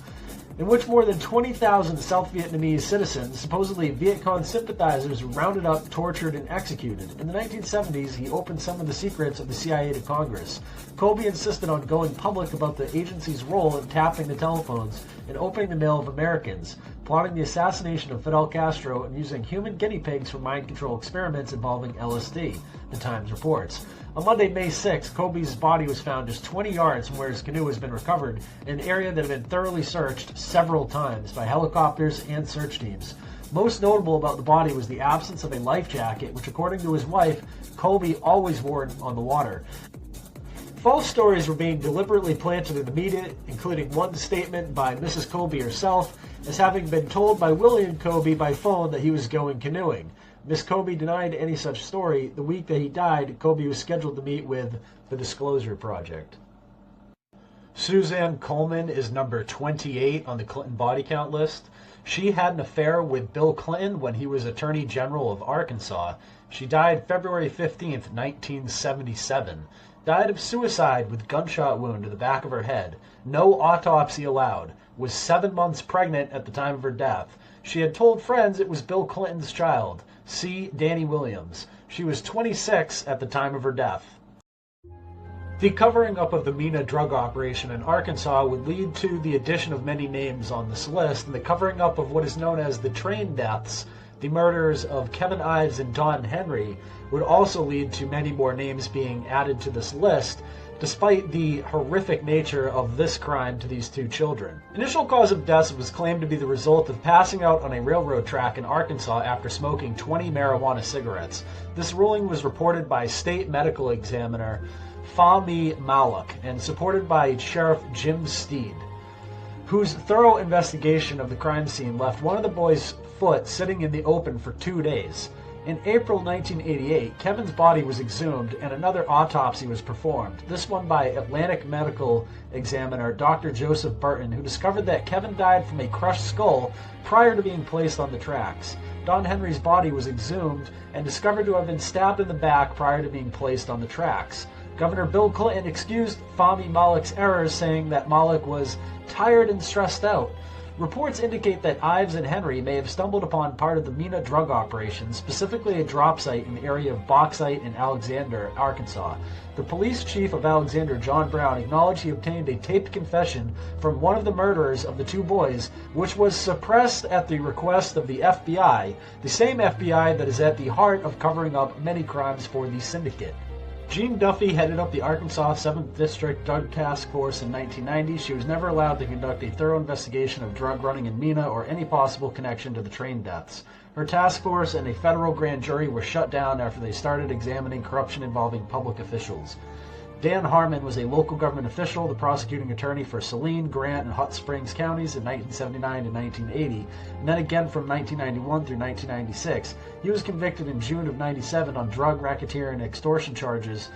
in which more than 20,000 South Vietnamese citizens, supposedly Viet Cong sympathizers, were rounded up, tortured, and executed. In the 1970s, he opened some of the secrets of the CIA to Congress. Colby insisted on going public about the agency's role in tapping the telephones and opening the mail of Americans, plotting the assassination of Fidel Castro, and using human guinea pigs for mind control experiments involving LSD, the Times reports. On Monday, May 6, Colby's body was found just 20 yards from where his canoe has been recovered, in an area that had been thoroughly searched several times by helicopters and search teams. Most notable about the body was the absence of a life jacket, which, according to his wife, Colby always wore on the water. False stories were being deliberately planted in the media, including one statement by Mrs. Colby herself as having been told by William Colby by phone that he was going canoeing. Miss Colby denied any such story. The week that he died, Colby was scheduled to meet with the Disclosure Project. Suzanne Coleman is number 28 on the Clinton body count list. She had an affair with Bill Clinton when he was Attorney General of Arkansas. She died February 15th, 1977. Died of suicide with gunshot wound to the back of her head. No autopsy allowed. Was 7 months pregnant at the time of her death. She had told friends it was Bill Clinton's child. See Danny Williams. She was 26 at the time of her death. The covering up of the MENA drug operation in Arkansas would lead to the addition of many names on this list, and the covering up of what is known as the train deaths, the murders of Kevin Ives and Don Henry, would also lead to many more names being added to this list, despite the horrific nature of this crime to these two children. Initial cause of death was claimed to be the result of passing out on a railroad track in Arkansas after smoking 20 marijuana cigarettes. This ruling was reported by State Medical Examiner Fahmy Malik and supported by Sheriff Jim Steed, whose thorough investigation of the crime scene left one of the boys' foot sitting in the open for 2 days. In April 1988, Kevin's body was exhumed and another autopsy was performed, this one by Atlantic Medical Examiner Dr. Joseph Burton, who discovered that Kevin died from a crushed skull prior to being placed on the tracks. Don Henry's body was exhumed and discovered to have been stabbed in the back prior to being placed on the tracks. Governor Bill Clinton excused Fahmy Malik's errors, saying that Malik was tired and stressed out. Reports indicate that Ives and Henry may have stumbled upon part of the MENA drug operation, specifically a drop site in the area of Bauxite in Alexander, Arkansas. The police chief of Alexander, John Brown, acknowledged he obtained a taped confession from one of the murderers of the two boys, which was suppressed at the request of the FBI, the same FBI that is at the heart of covering up many crimes for the syndicate. Jean Duffy headed up the Arkansas 7th District Drug Task Force in 1990. She was never allowed to conduct a thorough investigation of drug running in MENA or any possible connection to the train deaths. Her task force and a federal grand jury were shut down after they started examining corruption involving public officials. Dan Harmon was a local government official, the prosecuting attorney for Saline, Grant, and Hot Springs counties in 1979 to 1980, and then again from 1991 through 1996. He was convicted in June of 97 on drug, racketeering, and extortion charges.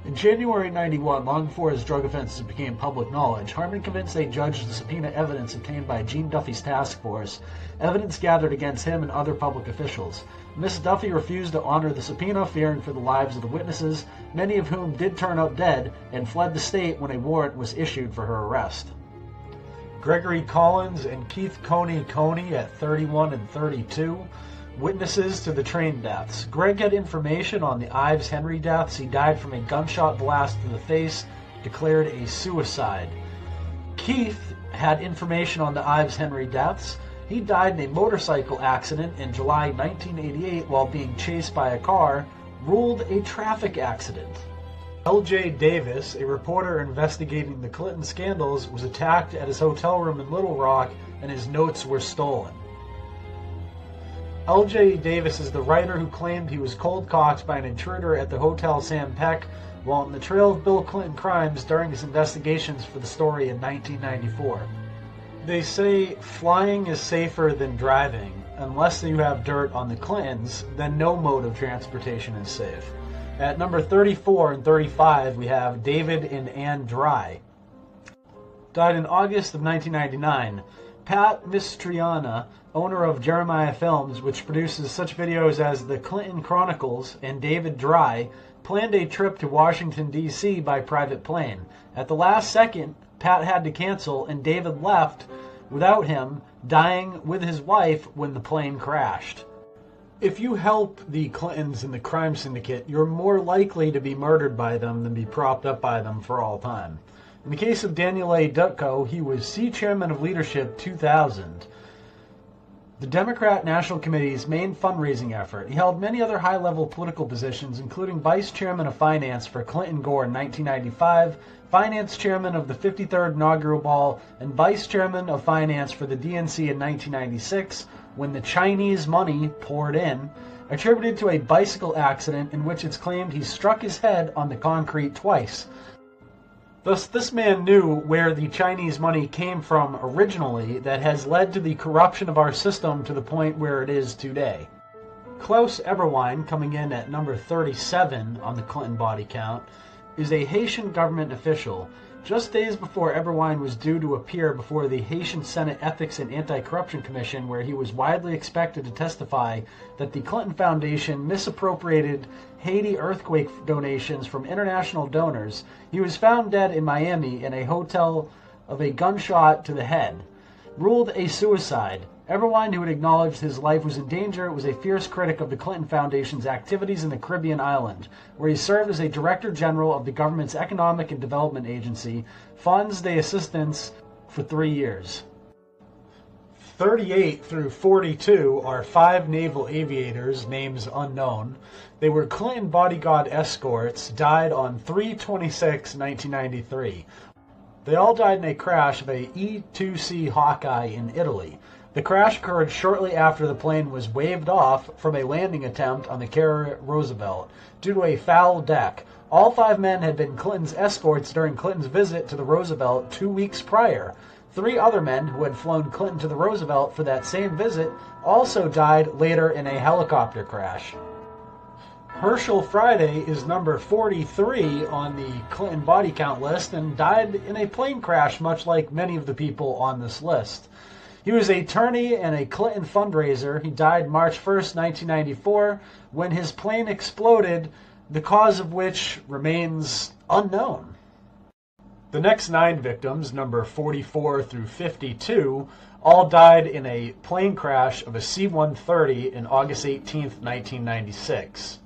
In January 91, long before his drug offenses became public knowledge, Harmon convinced a judge to subpoena evidence obtained by Jean Duffy's task force, evidence gathered against him and other public officials. Miss Duffy refused to honor the subpoena, fearing for the lives of the witnesses, many of whom did turn up dead, and fled the state when a warrant was issued for her arrest. Gregory Collins and Keith Coney at 31 and 32. Witnesses to the train deaths. Greg had information on the Ives Henry deaths. He died from a gunshot blast to the face, declared a suicide. Keith had information on the Ives Henry deaths. He died in a motorcycle accident in July 1988 while being chased by a car, ruled a traffic accident. L.J. Davis, a reporter investigating the Clinton scandals, was attacked at his hotel room in Little Rock and his notes were stolen. L.J. Davis is the writer who claimed he was cold-cocked by an intruder at the Hotel Sam Peck while on the trail of Bill Clinton crimes during his investigations for the story in 1994. They say flying is safer than driving. Unless you have dirt on the Clintons, then no mode of transportation is safe. At number 34 and 35, we have David and Ann Dry. Died in August of 1999. Pat Mistriana, owner of Jeremiah Films, which produces such videos as The Clinton Chronicles and David Dry, planned a trip to Washington, D.C. by private plane. At the last second, Pat had to cancel and David left without him, dying with his wife when the plane crashed. If you help the Clintons in the crime syndicate, you're more likely to be murdered by them than be propped up by them for all time. In the case of Daniel A. Dutko, he was C. Chairman of Leadership 2000, the Democrat National Committee's main fundraising effort. He held many other high-level political positions, including Vice Chairman of Finance for Clinton Gore in 1995, Finance Chairman of the 53rd Inaugural Ball, and Vice Chairman of Finance for the DNC in 1996, when the Chinese money poured in, attributed to a bicycle accident in which it's claimed he struck his head on the concrete twice. Thus, this man knew where the Chinese money came from originally that has led to the corruption of our system to the point where it is today. Klaus Eberwein, coming in at number 37 on the Clinton body count, is a Haitian government official. just days before Eberwein was due to appear before the Haitian Senate Ethics and Anti-Corruption Commission, where he was widely expected to testify that the Clinton Foundation misappropriated Haiti earthquake donations from international donors, he was found dead in Miami in a hotel of a gunshot to the head. Ruled a suicide. Eberwein, who had acknowledged his life was in danger, was a fierce critic of the Clinton Foundation's activities in the Caribbean island, where he served as a Director General of the government's Economic and Development Agency, Fonds de Assistance, for 3 years. 38 through 42 are 5 naval aviators, names unknown. They were Clinton bodyguard escorts, died on 3/26/1993. They all died in a crash of a E-2C Hawkeye in Italy. The crash occurred shortly after the plane was waved off from a landing attempt on the Kerner Roosevelt due to a foul deck. All 5 men had been Clinton's escorts during Clinton's visit to the Roosevelt 2 weeks prior. 3 other men who had flown Clinton to the Roosevelt for that same visit also died later in a helicopter crash. Herschel Friday is number 43 on the Clinton body count list and died in a plane crash, much like many of the people on this list. He was an attorney and a Clinton fundraiser. He died March 1st, 1994, when his plane exploded, the cause of which remains unknown. The next 9 victims, number 44 through 52, all died in a plane crash of a C-130 on August 18th, 1996.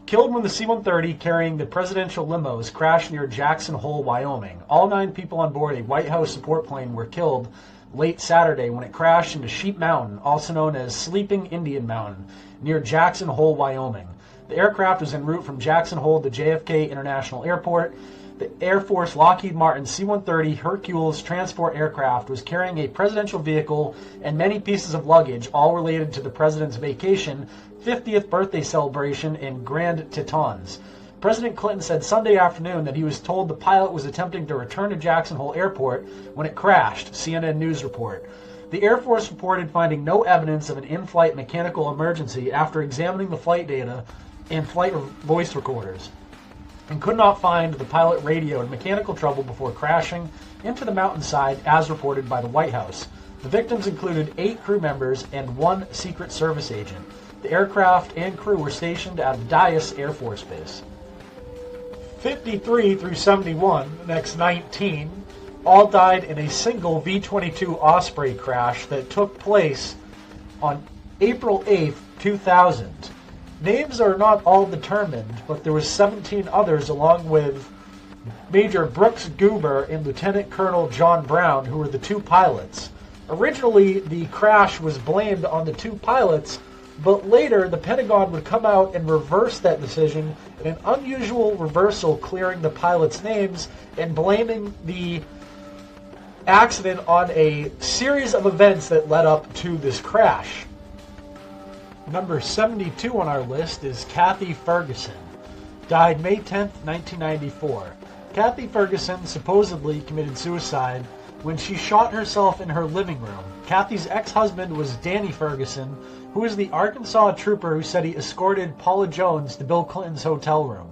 Killed when the C-130 carrying the presidential limos crashed near Jackson Hole, Wyoming. All 9 people on board a White House support plane were killed late Saturday when it crashed into Sheep Mountain, also known as Sleeping Indian Mountain, near Jackson Hole, Wyoming. The aircraft was en route from Jackson Hole to JFK International Airport. The Air Force Lockheed Martin C-130 Hercules transport aircraft was carrying a presidential vehicle and many pieces of luggage, all related to the president's vacation, 50th birthday celebration in Grand Tetons. President Clinton said Sunday afternoon that he was told the pilot was attempting to return to Jackson Hole Airport when it crashed, CNN News report. The Air Force reported finding no evidence of an in-flight mechanical emergency after examining the flight data and flight voice recorders, and could not find the pilot radioed mechanical trouble before crashing into the mountainside as reported by the White House. The victims included 8 crew members and 1 Secret Service agent. The aircraft and crew were stationed at Dyess Air Force Base. 53 through 71, the next 19, all died in a single V-22 Osprey crash that took place on April 8th, 2000. Names are not all determined, but there were 17 others along with Major Brooks Goober and Lieutenant Colonel John Brown, who were the 2 pilots. Originally, the crash was blamed on the 2 pilots, but later the Pentagon would come out and reverse that decision in an unusual reversal, clearing the pilots' names and blaming the accident on a series of events that led up to this crash. Number 72 on our list is Kathy Ferguson. Died May 10th, 1994. Kathy Ferguson supposedly committed suicide when she shot herself in her living room. Kathy's ex-husband was Danny Ferguson, who was the Arkansas trooper who said he escorted Paula Jones to Bill Clinton's hotel room.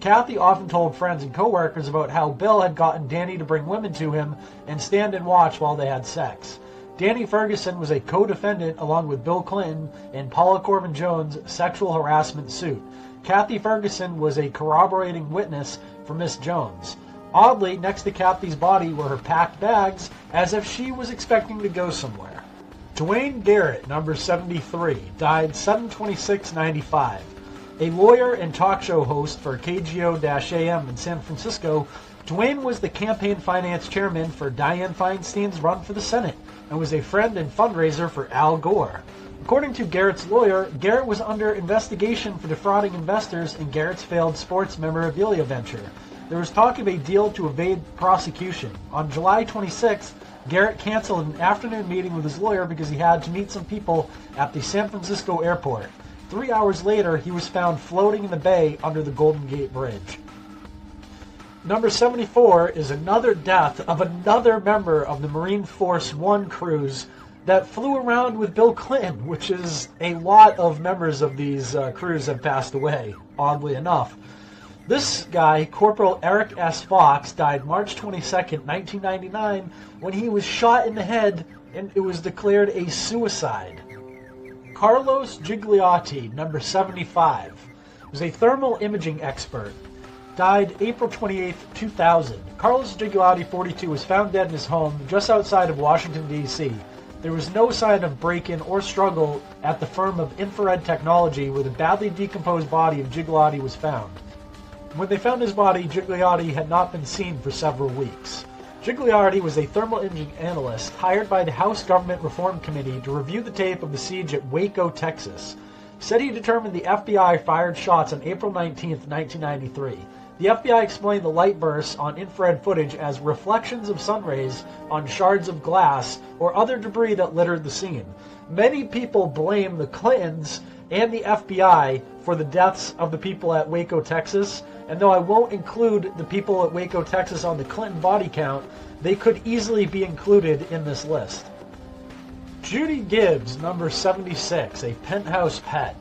Kathy often told friends and coworkers about how Bill had gotten Danny to bring women to him and stand and watch while they had sex. Danny Ferguson was a co-defendant along with Bill Clinton in Paula Corbin Jones' sexual harassment suit. Kathy Ferguson was a corroborating witness for Miss Jones. Oddly, next to Kathy's body were her packed bags, as if she was expecting to go somewhere. Dwayne Garrett, number 73, died 7/26/95. A lawyer and talk show host for KGO-AM in San Francisco, Dwayne was the campaign finance chairman for Dianne Feinstein's run for the Senate and was a friend and fundraiser for Al Gore. According to Garrett's lawyer, Garrett was under investigation for defrauding investors in Garrett's failed sports memorabilia venture. There was talk of a deal to evade prosecution. On July 26th, Garrett canceled an afternoon meeting with his lawyer because he had to meet some people at the San Francisco airport. 3 hours later, he was found floating in the bay under the Golden Gate Bridge. Number 74 is another death of another member of the Marine Force One cruise that flew around with Bill Clinton, which is a lot of members of these crews have passed away, oddly enough. This guy, Corporal Eric S. Fox, died March 22nd, 1999, when he was shot in the head and it was declared a suicide. Carlos Gigliotti, number 75, was a thermal imaging expert. Died April 28, 2000. Carlos Gigliotti, 42, was found dead in his home just outside of Washington, D.C. There was no sign of break-in or struggle at the firm of Infrared Technology where the badly decomposed body of Gigliotti was found. When they found his body, Gigliotti had not been seen for several weeks. Gigliotti was a thermal imaging analyst hired by the House Government Reform Committee to review the tape of the siege at Waco, Texas. Said he determined the FBI fired shots on April 19, 1993. The FBI explained the light bursts on infrared footage as reflections of sun rays on shards of glass or other debris that littered the scene. Many people blame the Clintons and the FBI for the deaths of the people at Waco, Texas, and though I won't include the people at Waco, Texas on the Clinton body count, they could easily be included in this list. Judy Gibbs, number 76, a penthouse pet.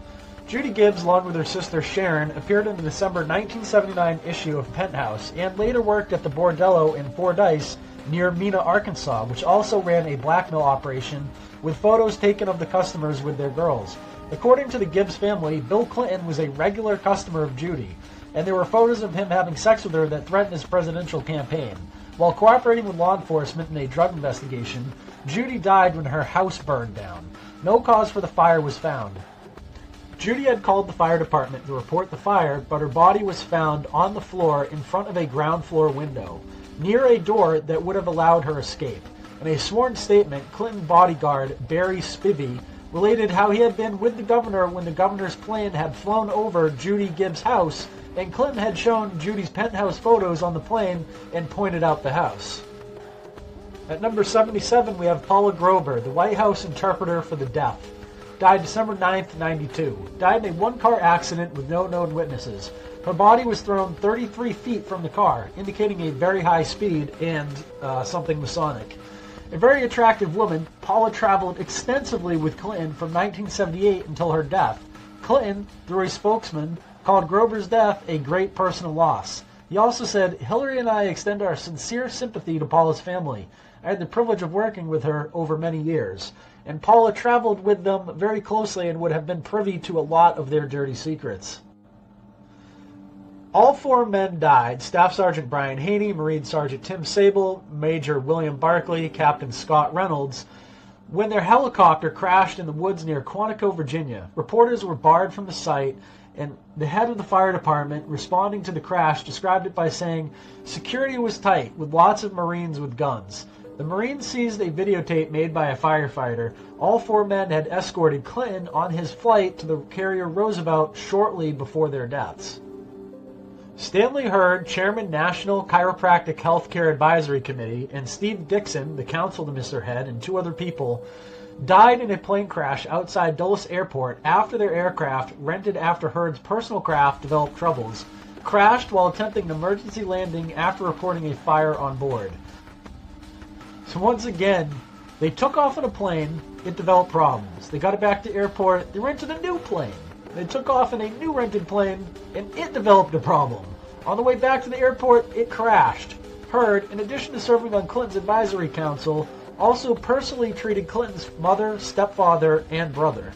Judy Gibbs, along with her sister Sharon, appeared in the December 1979 issue of Penthouse and later worked at the Bordello in Fordyce near Mena, Arkansas, which also ran a blackmail operation with photos taken of the customers with their girls. According to the Gibbs family, Bill Clinton was a regular customer of Judy, and there were photos of him having sex with her that threatened his presidential campaign. While cooperating with law enforcement in a drug investigation, Judy died when her house burned down. No cause for the fire was found. Judy had called the fire department to report the fire, but her body was found on the floor in front of a ground floor window, near a door that would have allowed her escape. In a sworn statement, Clinton bodyguard Barry Spivey related how he had been with the governor when the governor's plane had flown over Judy Gibbs' house, and Clinton had shown Judy's penthouse photos on the plane and pointed out the house. At number 77, we have Paula Grover, the White House interpreter for the deaf. Died December 9th, 92. Died in a one-car accident with no known witnesses. Her body was thrown 33 feet from the car, indicating a very high speed and something Masonic. A very attractive woman, Paula traveled extensively with Clinton from 1978 until her death. Clinton, through a spokesman, called Grover's death a great personal loss. He also said, "Hillary and I extend our sincere sympathy to Paula's family. I had the privilege of working with her over many years, and Paula traveled with them very closely and would have been privy to a lot of their dirty secrets." All four men died: Staff Sergeant Brian Haney, Marine Sergeant Tim Sable, Major William Barkley, Captain Scott Reynolds, when their helicopter crashed in the woods near Quantico, Virginia. Reporters were barred from the site, and the head of the fire department, responding to the crash, described it by saying, "Security was tight, with lots of Marines with guns." The Marines seized a videotape made by a firefighter. All four men had escorted Clinton on his flight to the carrier Roosevelt shortly before their deaths. Stanley Hurd, Chairman, National Chiropractic Healthcare Advisory Committee, and Steve Dixon, the counsel to Mr. Head, and two other people, died in a plane crash outside Dulles Airport after their aircraft, rented after Hurd's personal craft, developed troubles, crashed while attempting an emergency landing after reporting a fire on board. So once again, they took off in a plane, it developed problems. They got it back to the airport, they rented a new plane. They took off in a new rented plane, and it developed a problem. On the way back to the airport, it crashed. Hurd, in addition to serving on Clinton's advisory council, also personally treated Clinton's mother, stepfather, and brother.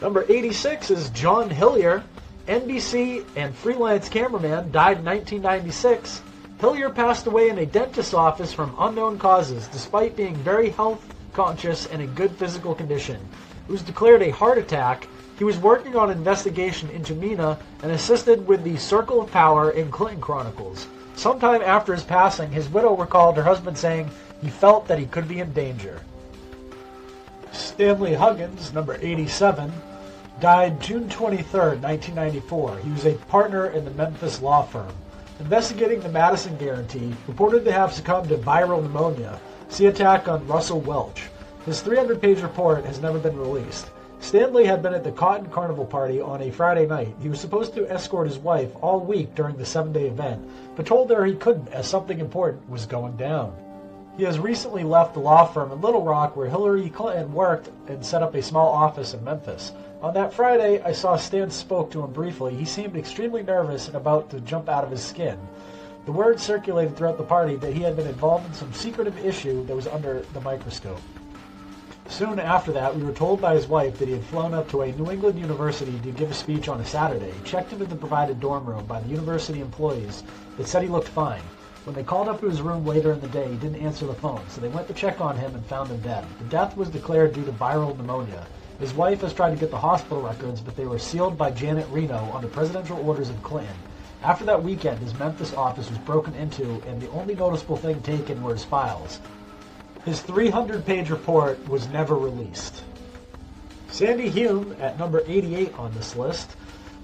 Number 86 is John Hillier, NBC and freelance cameraman, died in 1996. Hillier passed away in a dentist's office from unknown causes, despite being very health conscious and in good physical condition. It was declared a heart attack. He was working on an investigation into Mena and assisted with the Circle of Power in Clinton Chronicles. Sometime after his passing, his widow recalled her husband saying he felt that he could be in danger. Stanley Huggins, number 87, died June 23, 1994. He was a partner in the Memphis law firm. Investigating the Madison Guarantee, reported to have succumbed to viral pneumonia. See attack on Russell Welch. His 300-page report has never been released. Stanley had been at the Cotton Carnival party on a Friday night. He was supposed to escort his wife all week during the 7-day event, but told her he couldn't as something important was going down. He has recently left the law firm in Little Rock where Hillary Clinton worked and set up a small office in Memphis. On that Friday, I saw Stan spoke to him briefly. He seemed extremely nervous and about to jump out of his skin. The word circulated throughout the party that he had been involved in some secretive issue that was under the microscope. Soon after that, we were told by his wife that he had flown up to a New England university to give a speech on a Saturday, checked into the provided dorm room by the university employees that said he looked fine. When they called up to his room later in the day, he didn't answer the phone, so they went to check on him and found him dead. The death was declared due to viral pneumonia. His wife has tried to get the hospital records, but they were sealed by Janet Reno under presidential orders of Clinton. After that weekend, his Memphis office was broken into, and the only noticeable thing taken were his files. His 300-page report was never released. Sandy Hume, at number 88 on this list.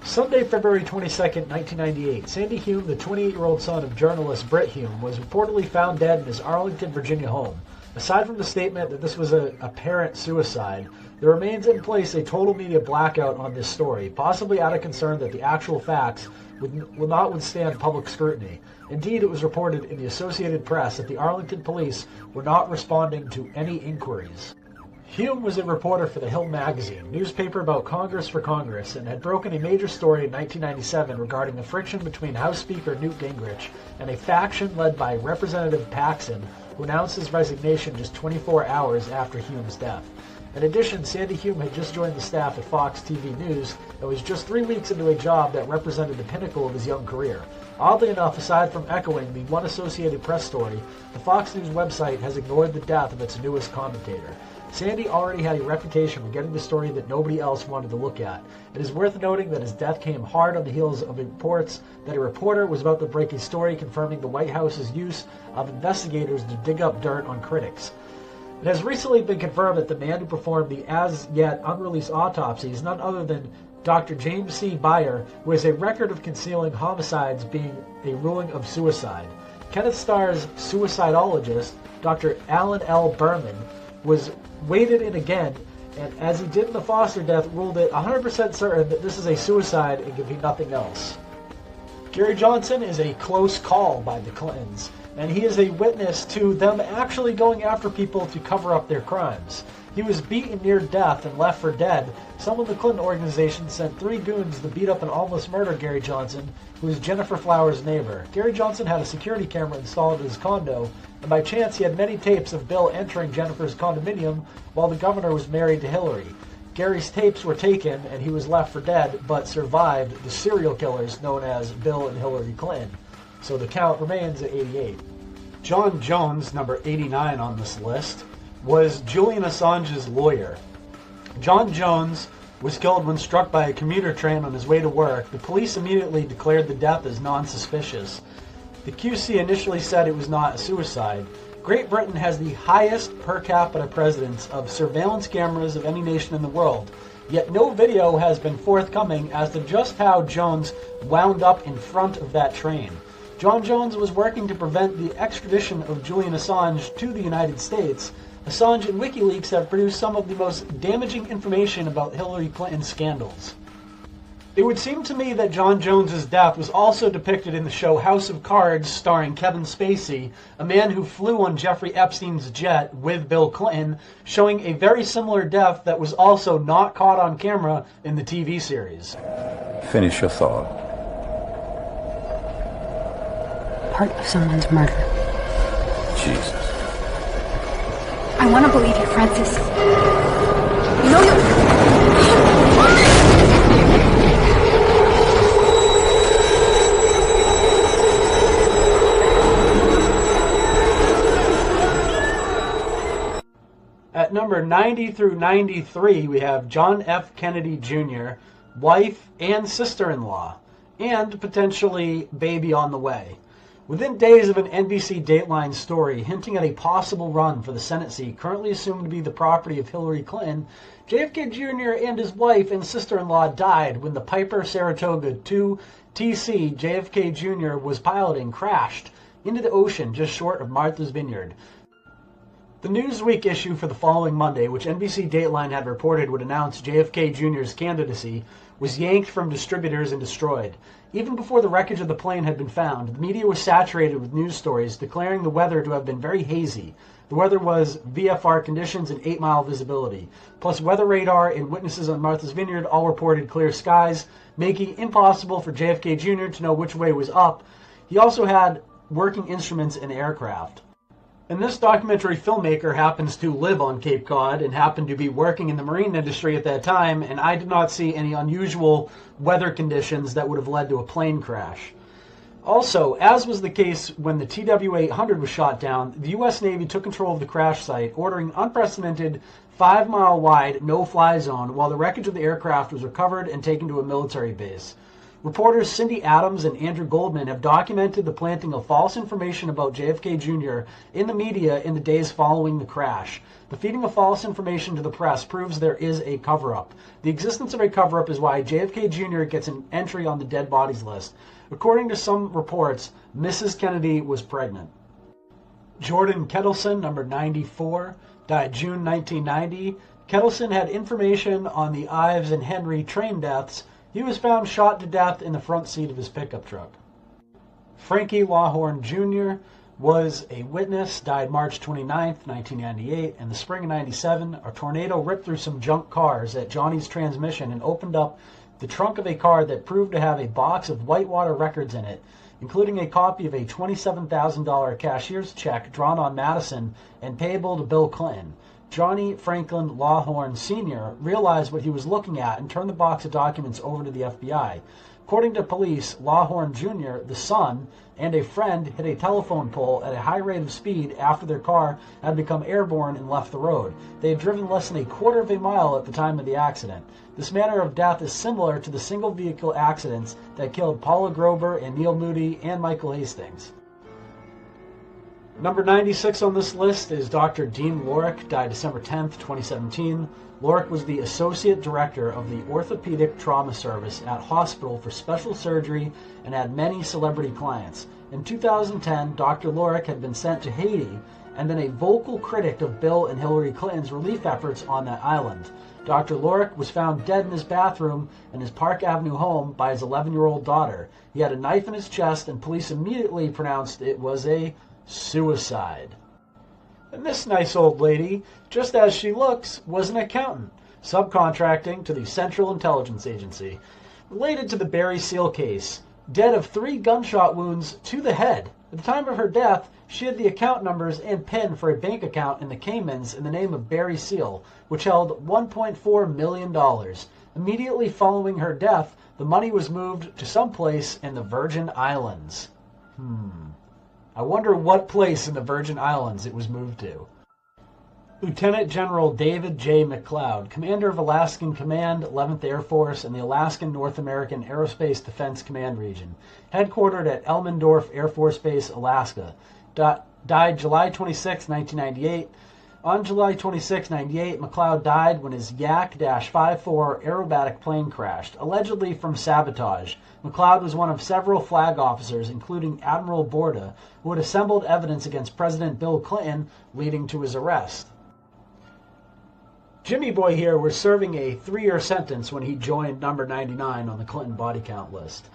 Sunday, February 22, 1998, Sandy Hume, the 28-year-old son of journalist Britt Hume, was reportedly found dead in his Arlington, Virginia home. Aside from the statement that this was an apparent suicide, there remains in place a total media blackout on this story, possibly out of concern that the actual facts will not withstand public scrutiny. Indeed, it was reported in the Associated Press that the Arlington police were not responding to any inquiries. Hume was a reporter for The Hill magazine, newspaper about Congress for Congress, and had broken a major story in 1997 regarding the friction between House Speaker Newt Gingrich and a faction led by Representative Paxson, who announced his resignation just 24 hours after Hume's death. In addition, Sandy Hume had just joined the staff at Fox TV News and was just 3 weeks into a job that represented the pinnacle of his young career. Oddly enough, aside from echoing the one Associated Press story, the Fox News website has ignored the death of its newest commentator. Sandy already had a reputation for getting the story that nobody else wanted to look at. It is worth noting that his death came hard on the heels of reports that a reporter was about to break a story confirming the White House's use of investigators to dig up dirt on critics. It has recently been confirmed that the man who performed the as-yet unreleased autopsy is none other than Dr. James C. Beyer, who has a record of concealing homicides being a ruling of suicide. Kenneth Starr's suicidologist, Dr. Alan L. Berman, was waded in again, and as he did in the Foster death, ruled it 100% certain that this is a suicide and could be nothing else. Gary Johnson is a close call by the Clintons, and he is a witness to them actually going after people to cover up their crimes. He was beaten near death and left for dead. Some of the Clinton organization sent 3 goons to beat up and almost murder Gary Johnson, who was Jennifer Flowers' neighbor. Gary Johnson had a security camera installed at his condo, and by chance he had many tapes of Bill entering Jennifer's condominium while the governor was married to Hillary. Gary's tapes were taken and he was left for dead, but survived the serial killers known as Bill and Hillary Clinton. So the count remains at 88. John Jones, number 89 on this list, was Julian Assange's lawyer. John Jones was killed when struck by a commuter train on his way to work. The police immediately declared the death as non-suspicious. The QC initially said it was not a suicide. Great Britain has the highest per capita presence of surveillance cameras of any nation in the world, yet no video has been forthcoming as to just how Jones wound up in front of that train. John Jones was working to prevent the extradition of Julian Assange to the United States. Assange and WikiLeaks have produced some of the most damaging information about Hillary Clinton's scandals. It would seem to me that John Jones's death was also depicted in the show House of Cards starring Kevin Spacey, a man who flew on Jeffrey Epstein's jet with Bill Clinton, showing a very similar death that was also not caught on camera in the TV series. Finish your thought. Part of someone's murder. Jesus. I want to believe you, Francis. You know you... At number 90 through 93, we have John F. Kennedy Jr., wife and sister-in-law, and potentially baby on the way. Within days of an NBC Dateline story hinting at a possible run for the Senate seat currently assumed to be the property of Hillary Clinton, JFK Jr. and his wife and sister-in-law died when the Piper Saratoga 2 TC JFK Jr. was piloting crashed into the ocean just short of Martha's Vineyard. The Newsweek issue for the following Monday, which NBC Dateline had reported would announce JFK Jr.'s candidacy, was yanked from distributors and destroyed. Even before the wreckage of the plane had been found, the media was saturated with news stories declaring the weather to have been very hazy. The weather was VFR conditions and 8-mile visibility, plus weather radar and witnesses on Martha's Vineyard all reported clear skies, making it impossible for JFK Jr. to know which way was up. He also had working instruments and aircraft. And this documentary filmmaker happens to live on Cape Cod and happened to be working in the marine industry at that time, and I did not see any unusual weather conditions that would have led to a plane crash. Also, as was the case when the TW-800 was shot down, the U.S. Navy took control of the crash site, ordering unprecedented 5-mile-wide no-fly zone while the wreckage of the aircraft was recovered and taken to a military base. Reporters Cindy Adams and Andrew Goldman have documented the planting of false information about JFK Jr. in the media in the days following the crash. The feeding of false information to the press proves there is a cover-up. The existence of a cover-up is why JFK Jr. gets an entry on the dead bodies list. According to some reports, Mrs. Kennedy was pregnant. Jordan Kettleson, number 94, died June 1990. Kettleson had information on the Ives and Henry train deaths. He was found shot to death in the front seat of his pickup truck. Frankie Lawhorn Jr. was a witness, died March 29, 1998. In the spring of 97, a tornado ripped through some junk cars at Johnny's Transmission and opened up the trunk of a car that proved to have a box of Whitewater records in it, including a copy of a $27,000 cashier's check drawn on Madison and payable to Bill Clinton. Johnny Franklin Lawhorn Sr. realized what he was looking at and turned the box of documents over to the FBI. According to police, Lawhorn Jr., the son, and a friend hit a telephone pole at a high rate of speed after their car had become airborne and left the road. They had driven less than a quarter of a mile at the time of the accident. This manner of death is similar to the single vehicle accidents that killed Paula Grober and Neil Moody and Michael Hastings. Number 96 on this list is Dr. Dean Lorick, died December 10, 2017. Lorick was the Associate Director of the Orthopedic Trauma Service at Hospital for Special Surgery and had many celebrity clients. In 2010, Dr. Lorick had been sent to Haiti and been a vocal critic of Bill and Hillary Clinton's relief efforts on that island. Dr. Lorick was found dead in his bathroom in his Park Avenue home by his 11-year-old daughter. He had a knife in his chest, and police immediately pronounced it was a suicide. And this nice old lady, just as she looks, was an accountant, subcontracting to the Central Intelligence Agency. Related to the Barry Seal case, dead of 3 gunshot wounds to the head. At the time of her death, she had the account numbers and PIN for a bank account in the Caymans in the name of Barry Seal, which held $1.4 million. Immediately following her death, the money was moved to some place in the Virgin Islands. I wonder what place in the Virgin Islands it was moved to. Lieutenant General David J. McLeod, Commander of Alaskan Command, 11th Air Force, and the Alaskan North American Aerospace Defense Command Region, headquartered at Elmendorf Air Force Base, Alaska, died July 26, 1998. On July 26, 1998, McLeod died when his Yak-54 aerobatic plane crashed, allegedly from sabotage. McLeod was one of several flag officers, including Admiral Borda, who had assembled evidence against President Bill Clinton, leading to his arrest. Jimmy Boy here was serving a 3-year sentence when he joined number 99 on the Clinton body count list.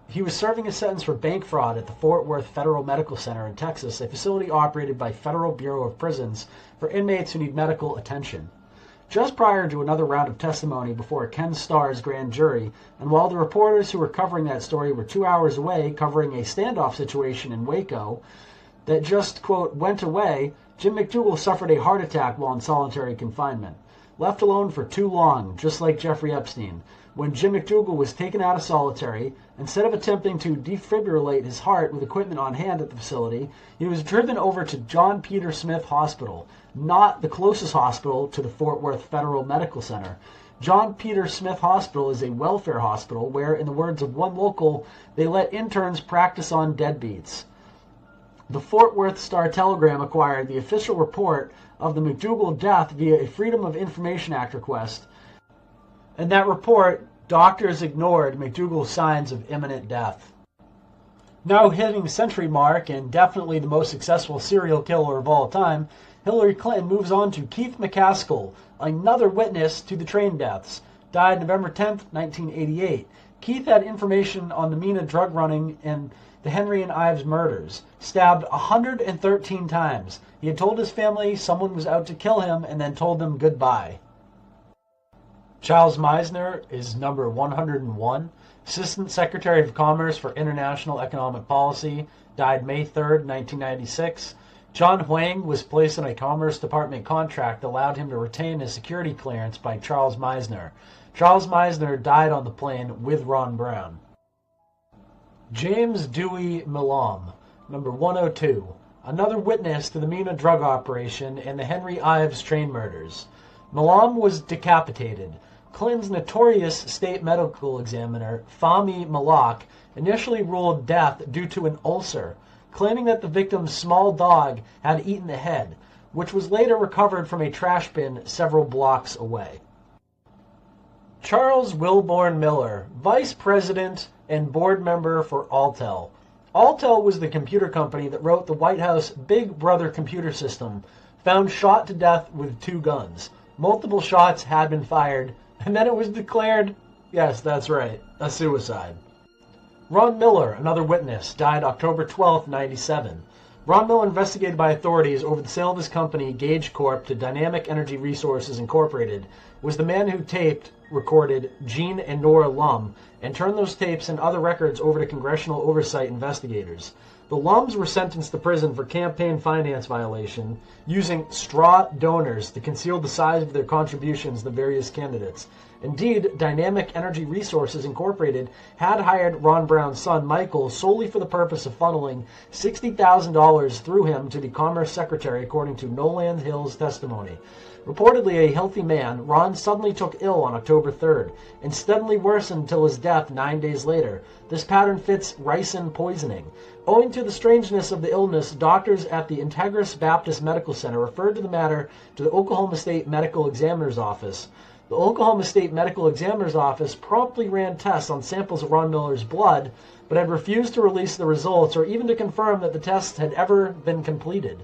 He was serving a sentence for bank fraud at the Fort Worth Federal Medical Center in Texas, a facility operated by Federal Bureau of Prisons for inmates who need medical attention. Just prior to another round of testimony before Ken Starr's grand jury, and while the reporters who were covering that story were 2 hours away covering a standoff situation in Waco that just, quote, went away, Jim McDougal suffered a heart attack while in solitary confinement. Left alone for too long, just like Jeffrey Epstein. When Jim McDougal was taken out of solitary, instead of attempting to defibrillate his heart with equipment on hand at the facility, he was driven over to John Peter Smith Hospital, not the closest hospital to the Fort Worth Federal Medical Center. John Peter Smith Hospital is a welfare hospital where, in the words of one local, they let interns practice on deadbeats. The Fort Worth Star-Telegram acquired the official report of the McDougal death via a Freedom of Information Act request. In that report, doctors ignored McDougal's signs of imminent death. Now hitting the century mark and definitely the most successful serial killer of all time, Hillary Clinton moves on to Keith McCaskill, another witness to the train deaths. Died November 10th, 1988. Keith had information on the Mina drug running and the Henry and Ives murders. Stabbed 113 times. He had told his family someone was out to kill him and then told them goodbye. Charles Meisner is number 101. Assistant Secretary of Commerce for International Economic Policy. Died May 3rd, 1996. John Huang was placed on a Commerce Department contract that allowed him to retain his security clearance by Charles Meisner. Charles Meisner died on the plane with Ron Brown. James Dewey Milam, number 102. Another witness to the Mina drug operation and the Henry Ives train murders. Milam was decapitated. Clinton's notorious state medical examiner, Fahmy Malak, initially ruled death due to an ulcer, claiming that the victim's small dog had eaten the head, which was later recovered from a trash bin several blocks away. Charles Wilborn Miller, Vice President and board member for Altel. Altel was the computer company that wrote the White House Big Brother computer system, found shot to death with 2 guns. Multiple shots had been fired, and then it was declared, yes, that's right, a suicide. Ron Miller, another witness, died October 12, 1997. Ron Miller, investigated by authorities over the sale of his company, Gage Corp, to Dynamic Energy Resources Incorporated, was the man who taped, recorded Gene and Nora Lum, and turned those tapes and other records over to congressional oversight investigators. The Lums were sentenced to prison for campaign finance violation, using straw donors to conceal the size of their contributions to various candidates. Indeed, Dynamic Energy Resources Incorporated had hired Ron Brown's son, Michael, solely for the purpose of funneling $60,000 through him to the Commerce Secretary, according to Noland Hill's testimony. Reportedly a healthy man, Ron suddenly took ill on October 3rd and steadily worsened until his death 9 days later. This pattern fits ricin poisoning. Owing to the strangeness of the illness, doctors at the Integris Baptist Medical Center referred the matter to the Oklahoma State Medical Examiner's Office. The Oklahoma State Medical Examiner's Office promptly ran tests on samples of Ron Miller's blood, but had refused to release the results or even to confirm that the tests had ever been completed.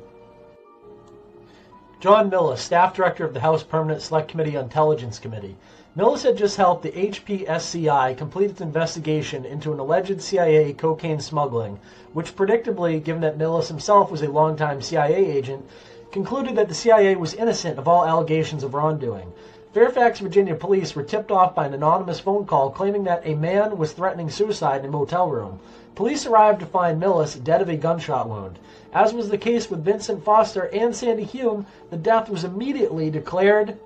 John Millis, Staff Director of the House Permanent Select Committee on Intelligence Committee. Millis had just helped the HPSCI complete its investigation into an alleged CIA cocaine smuggling, which predictably, given that Millis himself was a longtime CIA agent, concluded that the CIA was innocent of all allegations of wrongdoing. Fairfax, Virginia police were tipped off by an anonymous phone call claiming that a man was threatening suicide in a motel room. Police arrived to find Millis dead of a gunshot wound. As was the case with Vincent Foster and Sandy Hume, the death was immediately declared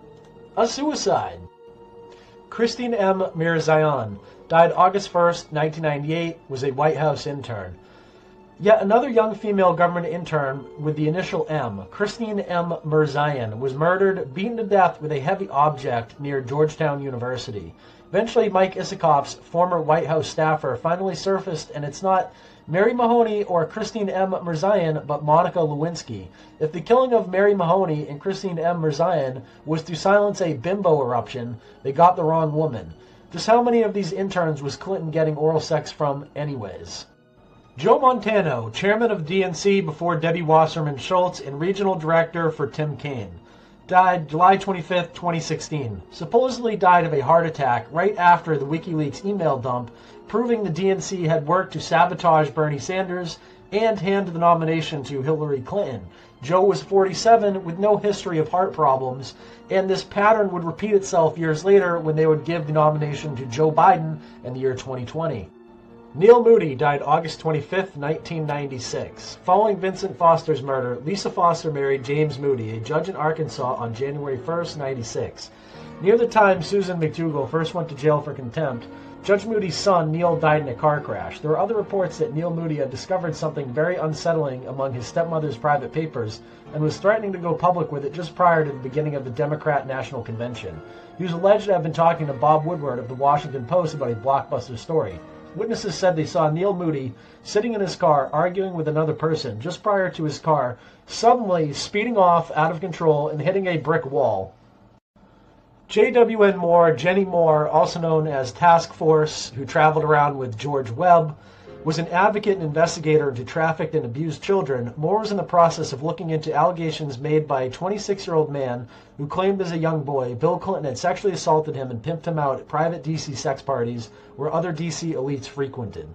a suicide. Christine M. Mirzayan died August 1st, 1998, was a White House intern. Yet another young female government intern with the initial M, Christine M. Mirzayan, was murdered, beaten to death with a heavy object near Georgetown University. Eventually, Mike Isikoff's former White House staffer finally surfaced, and it's not Mary Mahoney or Christine M. Mirzayan, but Monica Lewinsky. If the killing of Mary Mahoney and Christine M. Mirzayan was to silence a bimbo eruption, they got the wrong woman. Just how many of these interns was Clinton getting oral sex from anyways? Joe Montano, chairman of DNC before Debbie Wasserman Schultz and regional director for Tim Kaine. Died July 25, 2016. Supposedly died of a heart attack right after the WikiLeaks email dump proving the DNC had worked to sabotage Bernie Sanders and hand the nomination to Hillary Clinton. Joe was 47 with no history of heart problems, and this pattern would repeat itself years later when they would give the nomination to Joe Biden in the year 2020. Neil Moody died August 25, 1996. Following Vincent Foster's murder, Lisa Foster married James Moody, a judge in Arkansas, on January 1, 1996. Near the time Susan McDougal first went to jail for contempt, Judge Moody's son, Neil, died in a car crash. There were other reports that Neil Moody had discovered something very unsettling among his stepmother's private papers and was threatening to go public with it just prior to the beginning of the Democrat National Convention. He was alleged to have been talking to Bob Woodward of the Washington Post about a blockbuster story. Witnesses said they saw Neil Moody sitting in his car arguing with another person just prior to his car suddenly speeding off out of control and hitting a brick wall. J.W.N. Moore, Jenny Moore, also known as Task Force, who traveled around with George Webb, was an advocate and investigator into trafficked and abused children, Moore was in the process of looking into allegations made by a 26-year-old man who claimed as a young boy Bill Clinton had sexually assaulted him and pimped him out at private D.C. sex parties where other D.C. elites frequented.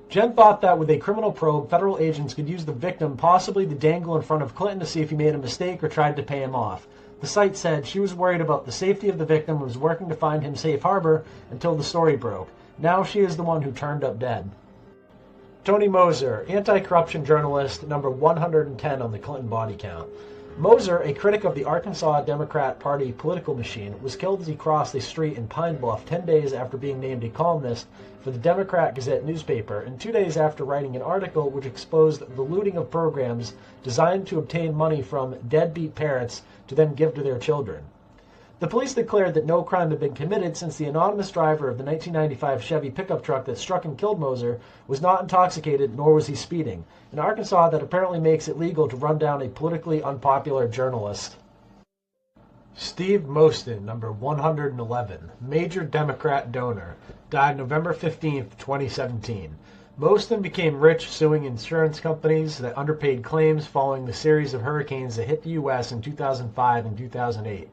Jen thought that with a criminal probe, federal agents could use the victim possibly to dangle in front of Clinton to see if he made a mistake or tried to pay him off. The site said she was worried about the safety of the victim and was working to find him safe harbor until the story broke. Now she is the one who turned up dead. Tony Moser, anti-corruption journalist, number 110 on the Clinton body count. Moser, a critic of the Arkansas Democrat Party political machine, was killed as he crossed a street in Pine Bluff 10 days after being named a columnist for the Democrat Gazette newspaper and 2 days after writing an article which exposed the looting of programs designed to obtain money from deadbeat parents to then give to their children. The police declared that no crime had been committed since the anonymous driver of the 1995 Chevy pickup truck that struck and killed Moser was not intoxicated, nor was he speeding. In Arkansas, that apparently makes it legal to run down a politically unpopular journalist. Steve Moston, number 111, major Democrat donor, died November 15, 2017. Moston became rich suing insurance companies that underpaid claims following the series of hurricanes that hit the U.S. in 2005 and 2008.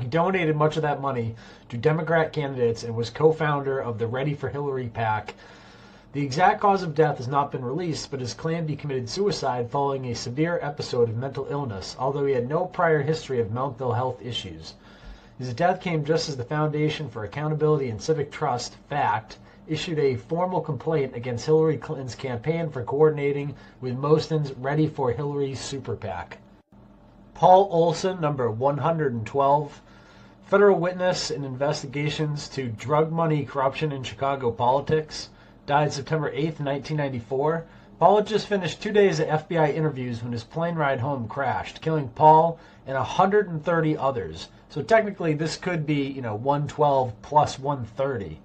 He donated much of that money to Democrat candidates and was co-founder of the Ready for Hillary PAC. The exact cause of death has not been released, but is claimed he committed suicide following a severe episode of mental illness, although he had no prior history of mental health issues. His death came just as the Foundation for Accountability and Civic Trust, FACT, issued a formal complaint against Hillary Clinton's campaign for coordinating with Moston's Ready for Hillary super PAC. Paul Olson, number 112, federal witness in investigations to drug money corruption in Chicago politics, died September 8, 1994. Paul had just finished 2 days of FBI interviews when his plane ride home crashed, killing Paul and 130 others. So technically this could be, 112 plus 130.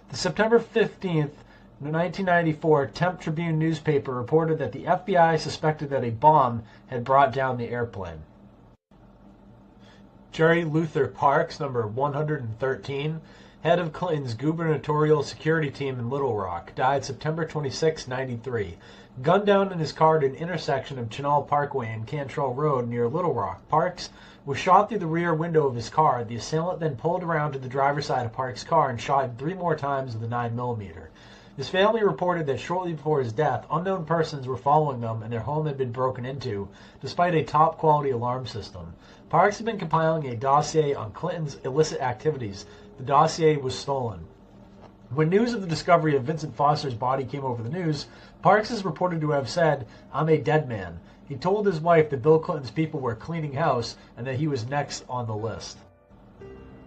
The September 15th, 1994 Temp Tribune newspaper reported that the FBI suspected that a bomb had brought down the airplane. Jerry Luther Parks, number 113, head of Clinton's gubernatorial security team in Little Rock, died September 26, 93. Gunned down in his car at an intersection of Chenal Parkway and Cantrell Road near Little Rock. Parks was shot through the rear window of his car. The assailant then pulled around to the driver's side of Parks' car and shot him 3 more times with a 9mm. His family reported that shortly before his death, unknown persons were following them and their home had been broken into, despite a top-quality alarm system. Parks had been compiling a dossier on Clinton's illicit activities. The dossier was stolen. When news of the discovery of Vincent Foster's body came over the news, Parks is reported to have said, "I'm a dead man." He told his wife that Bill Clinton's people were cleaning house and that he was next on the list.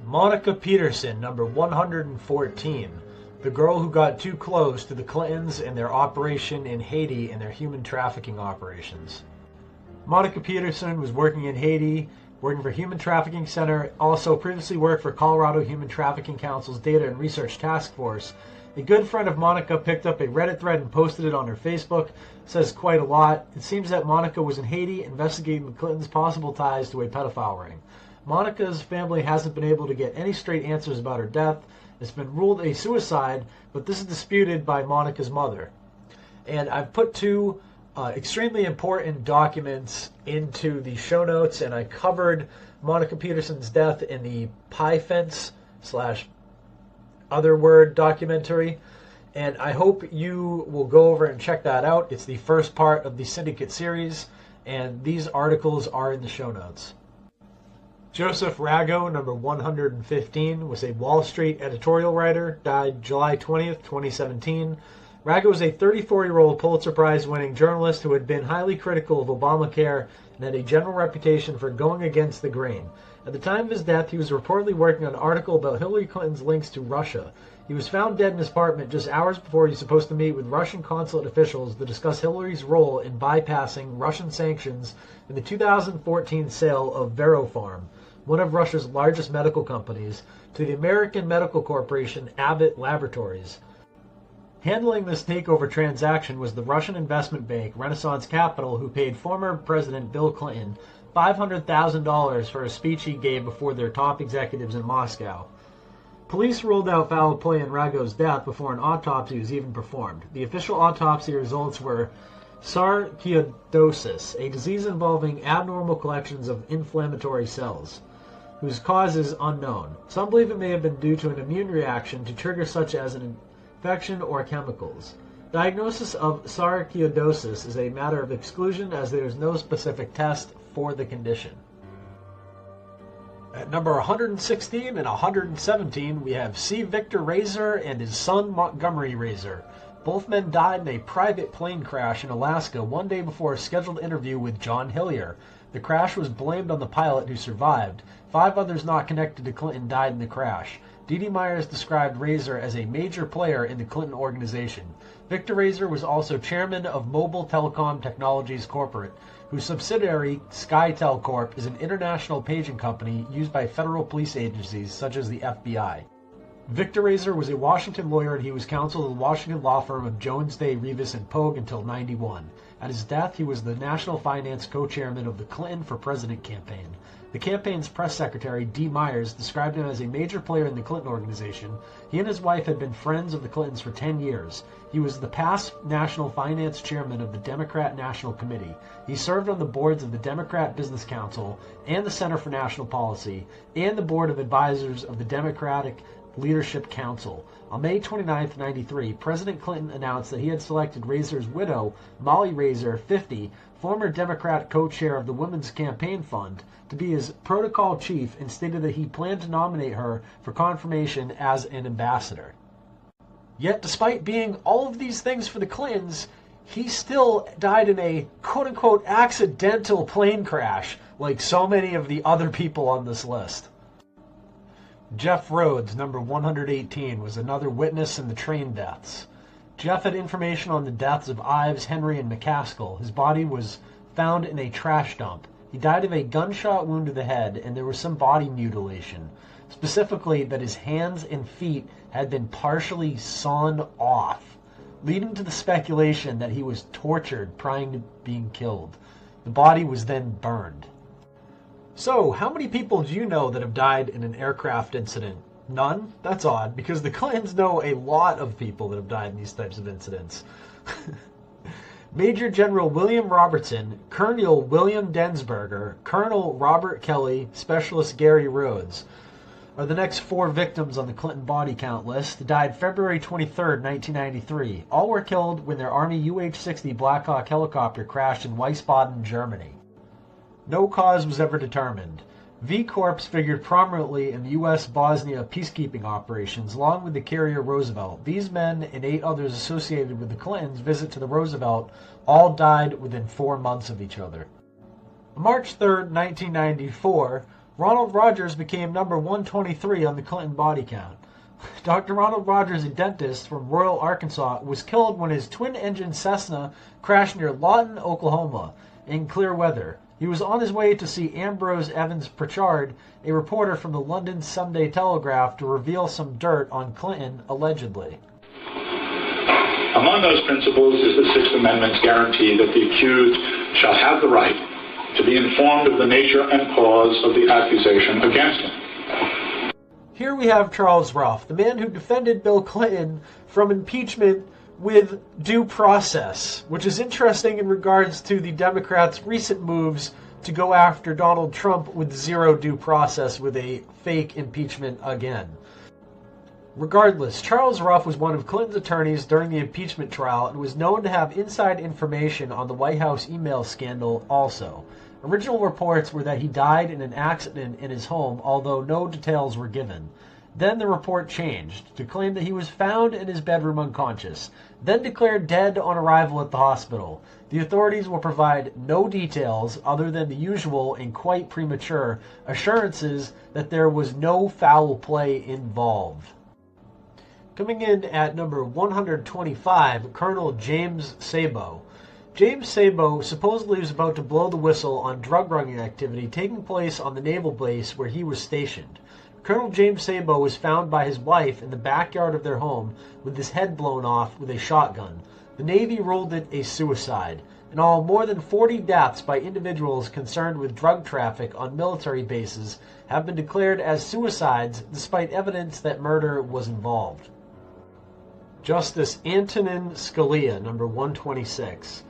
Monica Peterson, number 114. The girl who got too close to the Clintons and their operation in Haiti and their human trafficking operations. Monica Peterson was working in Haiti, working for Human Trafficking Center, also previously worked for Colorado Human Trafficking Council's Data and Research Task Force. A good friend of Monica picked up a Reddit thread and posted it on her Facebook. It says quite a lot. It seems that Monica was in Haiti investigating the Clintons' possible ties to a pedophile ring. Monica's family hasn't been able to get any straight answers about her death. It's been ruled a suicide, but this is disputed by Monica's mother. And I've put 2 extremely important documents into the show notes, and I covered Monica Peterson's death in the Pie Fence / Other Word documentary, and I hope you will go over and check that out. It's the first part of the Syndicate series, and these articles are in the show notes. Joseph Rago, number 115, was a Wall Street editorial writer, died July 20th, 2017. Rago was a 34-year-old Pulitzer Prize-winning journalist who had been highly critical of Obamacare and had a general reputation for going against the grain. At the time of his death, he was reportedly working on an article about Hillary Clinton's links to Russia. He was found dead in his apartment just hours before he was supposed to meet with Russian consulate officials to discuss Hillary's role in bypassing Russian sanctions in the 2014 sale of Veropharm, one of Russia's largest medical companies, to the American medical corporation Abbott Laboratories. Handling this takeover transaction was the Russian investment bank Renaissance Capital, who paid former President Bill Clinton $500,000 for a speech he gave before their top executives in Moscow. Police ruled out foul play in Rago's death before an autopsy was even performed. The official autopsy results were sarcoidosis, a disease involving abnormal collections of inflammatory cells, whose cause is unknown. Some believe it may have been due to an immune reaction to triggers such as an infection or chemicals. Diagnosis of sarcoidosis is a matter of exclusion as there is no specific test for the condition. At number 116 and 117, we have C. Victor Razor and his son Montgomery Razor. Both men died in a private plane crash in Alaska one day before a scheduled interview with John Hillier. The crash was blamed on the pilot, who survived. 5 others not connected to Clinton died in the crash. Dee Myers described Razor as a major player in the Clinton organization. Victor Razor was also chairman of Mobile Telecom Technologies Corporate, whose subsidiary, SkyTel Corp., is an international paging company used by federal police agencies such as the FBI. Victor Razor was a Washington lawyer, and he was counsel to the Washington law firm of Jones Day, Revis & Pogue until '91. At his death, he was the national finance co-chairman of the Clinton for President campaign. The campaign's press secretary, Dee Myers, described him as a major player in the Clinton organization. He and his wife had been friends of the Clintons for 10 years. He was the past national finance chairman of the Democrat National Committee. He served on the boards of the Democrat Business Council and the Center for National Policy and the board of advisors of the Democratic Leadership Council. On May 29, 1993, President Clinton announced that he had selected Razor's widow, Molly Razor, 50, former Democrat co-chair of the Women's Campaign Fund, to be his protocol chief, and stated that he planned to nominate her for confirmation as an ambassador. Yet, despite being all of these things for the Clintons, he still died in a quote-unquote accidental plane crash, like so many of the other people on this list. Jeff Rhodes, number 118, was another witness in the train deaths. Jeff had information on the deaths of Ives, Henry, and McCaskill. His body was found in a trash dump. He died of a gunshot wound to the head, and there was some body mutilation, specifically that his hands and feet had been partially sawn off, leading to the speculation that he was tortured prior to being killed. The body was then burned. So, how many people do you know that have died in an aircraft incident? None? That's odd, because the Clintons know a lot of people that have died in these types of incidents. Major General William Robertson, Colonel William Densberger, Colonel Robert Kelly, Specialist Gary Rhodes are the next 4 victims on the Clinton body count list. They died February 23, 1993. All were killed when their Army UH-60 Black Hawk helicopter crashed in Wiesbaden, Germany. No cause was ever determined. V Corps figured prominently in the U.S. Bosnia peacekeeping operations, along with the carrier Roosevelt. These men and 8 others associated with the Clintons' visit to the Roosevelt all died within 4 months of each other. On March 3, 1994, Ronald Rogers became number 123 on the Clinton body count. Dr. Ronald Rogers, a dentist from Royal, Arkansas, was killed when his twin-engine Cessna crashed near Lawton, Oklahoma, in clear weather. He was on his way to see Ambrose Evans Pritchard, a reporter from the London Sunday Telegraph, to reveal some dirt on Clinton, allegedly. Among those principles is the Sixth Amendment's guarantee that the accused shall have the right to be informed of the nature and cause of the accusation against him. Here we have Charles Ruff, the man who defended Bill Clinton from impeachment with due process, which is interesting in regards to the Democrats' recent moves to go after Donald Trump with zero due process with a fake impeachment again. Regardless, Charles Ruff was one of Clinton's attorneys during the impeachment trial and was known to have inside information on the White House email scandal also. Original reports were that he died in an accident in his home, although no details were given. Then the report changed to claim that he was found in his bedroom unconscious, then declared dead on arrival at the hospital. The authorities will provide no details other than the usual and quite premature assurances that there was no foul play involved. Coming in at number 125, Colonel James Sabo. James Sabo supposedly was about to blow the whistle on drug-running activity taking place on the naval base where he was stationed. Colonel James Sabo was found by his wife in the backyard of their home with his head blown off with a shotgun. The Navy ruled it a suicide. In all, more than 40 deaths by individuals concerned with drug traffic on military bases have been declared as suicides despite evidence that murder was involved. Justice Antonin Scalia, number 126.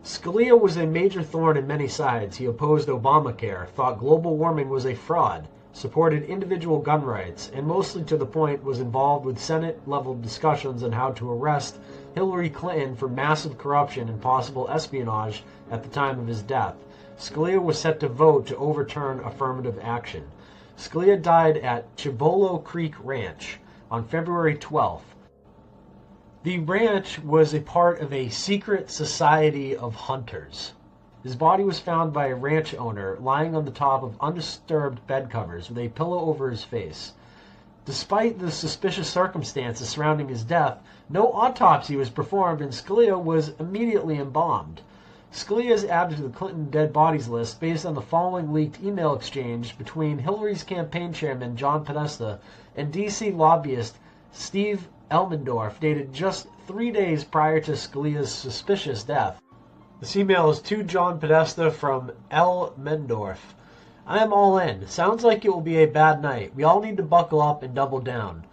Scalia was a major thorn in many sides. He opposed Obamacare, thought global warming was a fraud, supported individual gun rights, and mostly to the point was involved with Senate-level discussions on how to arrest Hillary Clinton for massive corruption and possible espionage at the time of his death. Scalia was set to vote to overturn affirmative action. Scalia died at Chivolo Creek Ranch on February 12th. The ranch was a part of a secret society of hunters. His body was found by a ranch owner lying on the top of undisturbed bed covers with a pillow over his face. Despite the suspicious circumstances surrounding his death, no autopsy was performed and Scalia was immediately embalmed. Scalia is added to the Clinton dead bodies list based on the following leaked email exchange between Hillary's campaign chairman John Podesta and D.C. lobbyist Steve Elmendorf, dated just 3 days prior to Scalia's suspicious death. This email is to John Podesta from Elmendorf. I am all in. Sounds like it will be a bad night. We all need to buckle up and double down.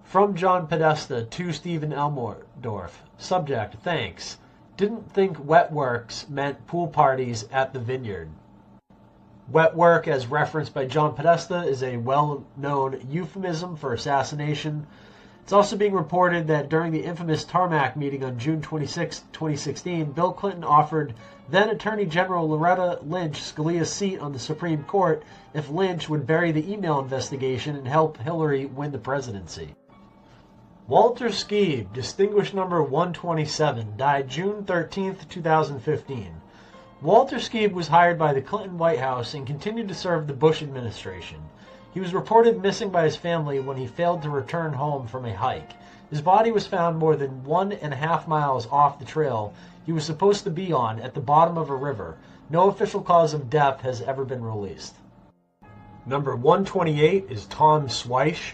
From John Podesta to Stephen Elmendorf. Subject, thanks. Didn't think wet works meant pool parties at the Vineyard. Wet work, as referenced by John Podesta, is a well-known euphemism for assassination. It's also being reported that during the infamous Tarmac meeting on June 26, 2016, Bill Clinton offered then-Attorney General Loretta Lynch Scalia's seat on the Supreme Court if Lynch would bury the email investigation and help Hillary win the presidency. Walter Skeeb, Distinguished Number 127, died June 13, 2015. Walter Skeeb was hired by the Clinton White House and continued to serve the Bush administration. He was reported missing by his family when he failed to return home from a hike. His body was found more than 1.5 miles off the trail he was supposed to be on at the bottom of a river. No official cause of death has ever been released. Number 128 is Tom Swish,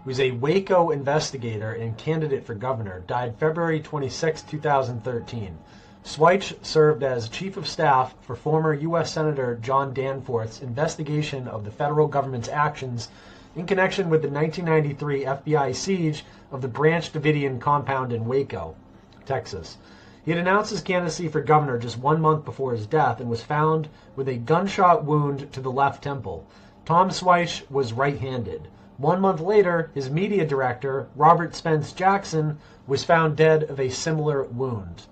who is a Waco investigator and candidate for governor, died February 26, 2013. Swish served as Chief of Staff for former U.S. Senator John Danforth's investigation of the federal government's actions in connection with the 1993 FBI siege of the Branch Davidian compound in Waco, Texas. He had announced his candidacy for governor just 1 month before his death and was found with a gunshot wound to the left temple. Tom Swish was right-handed. 1 month later, his media director, Robert Spence Jackson, was found dead of a similar wound.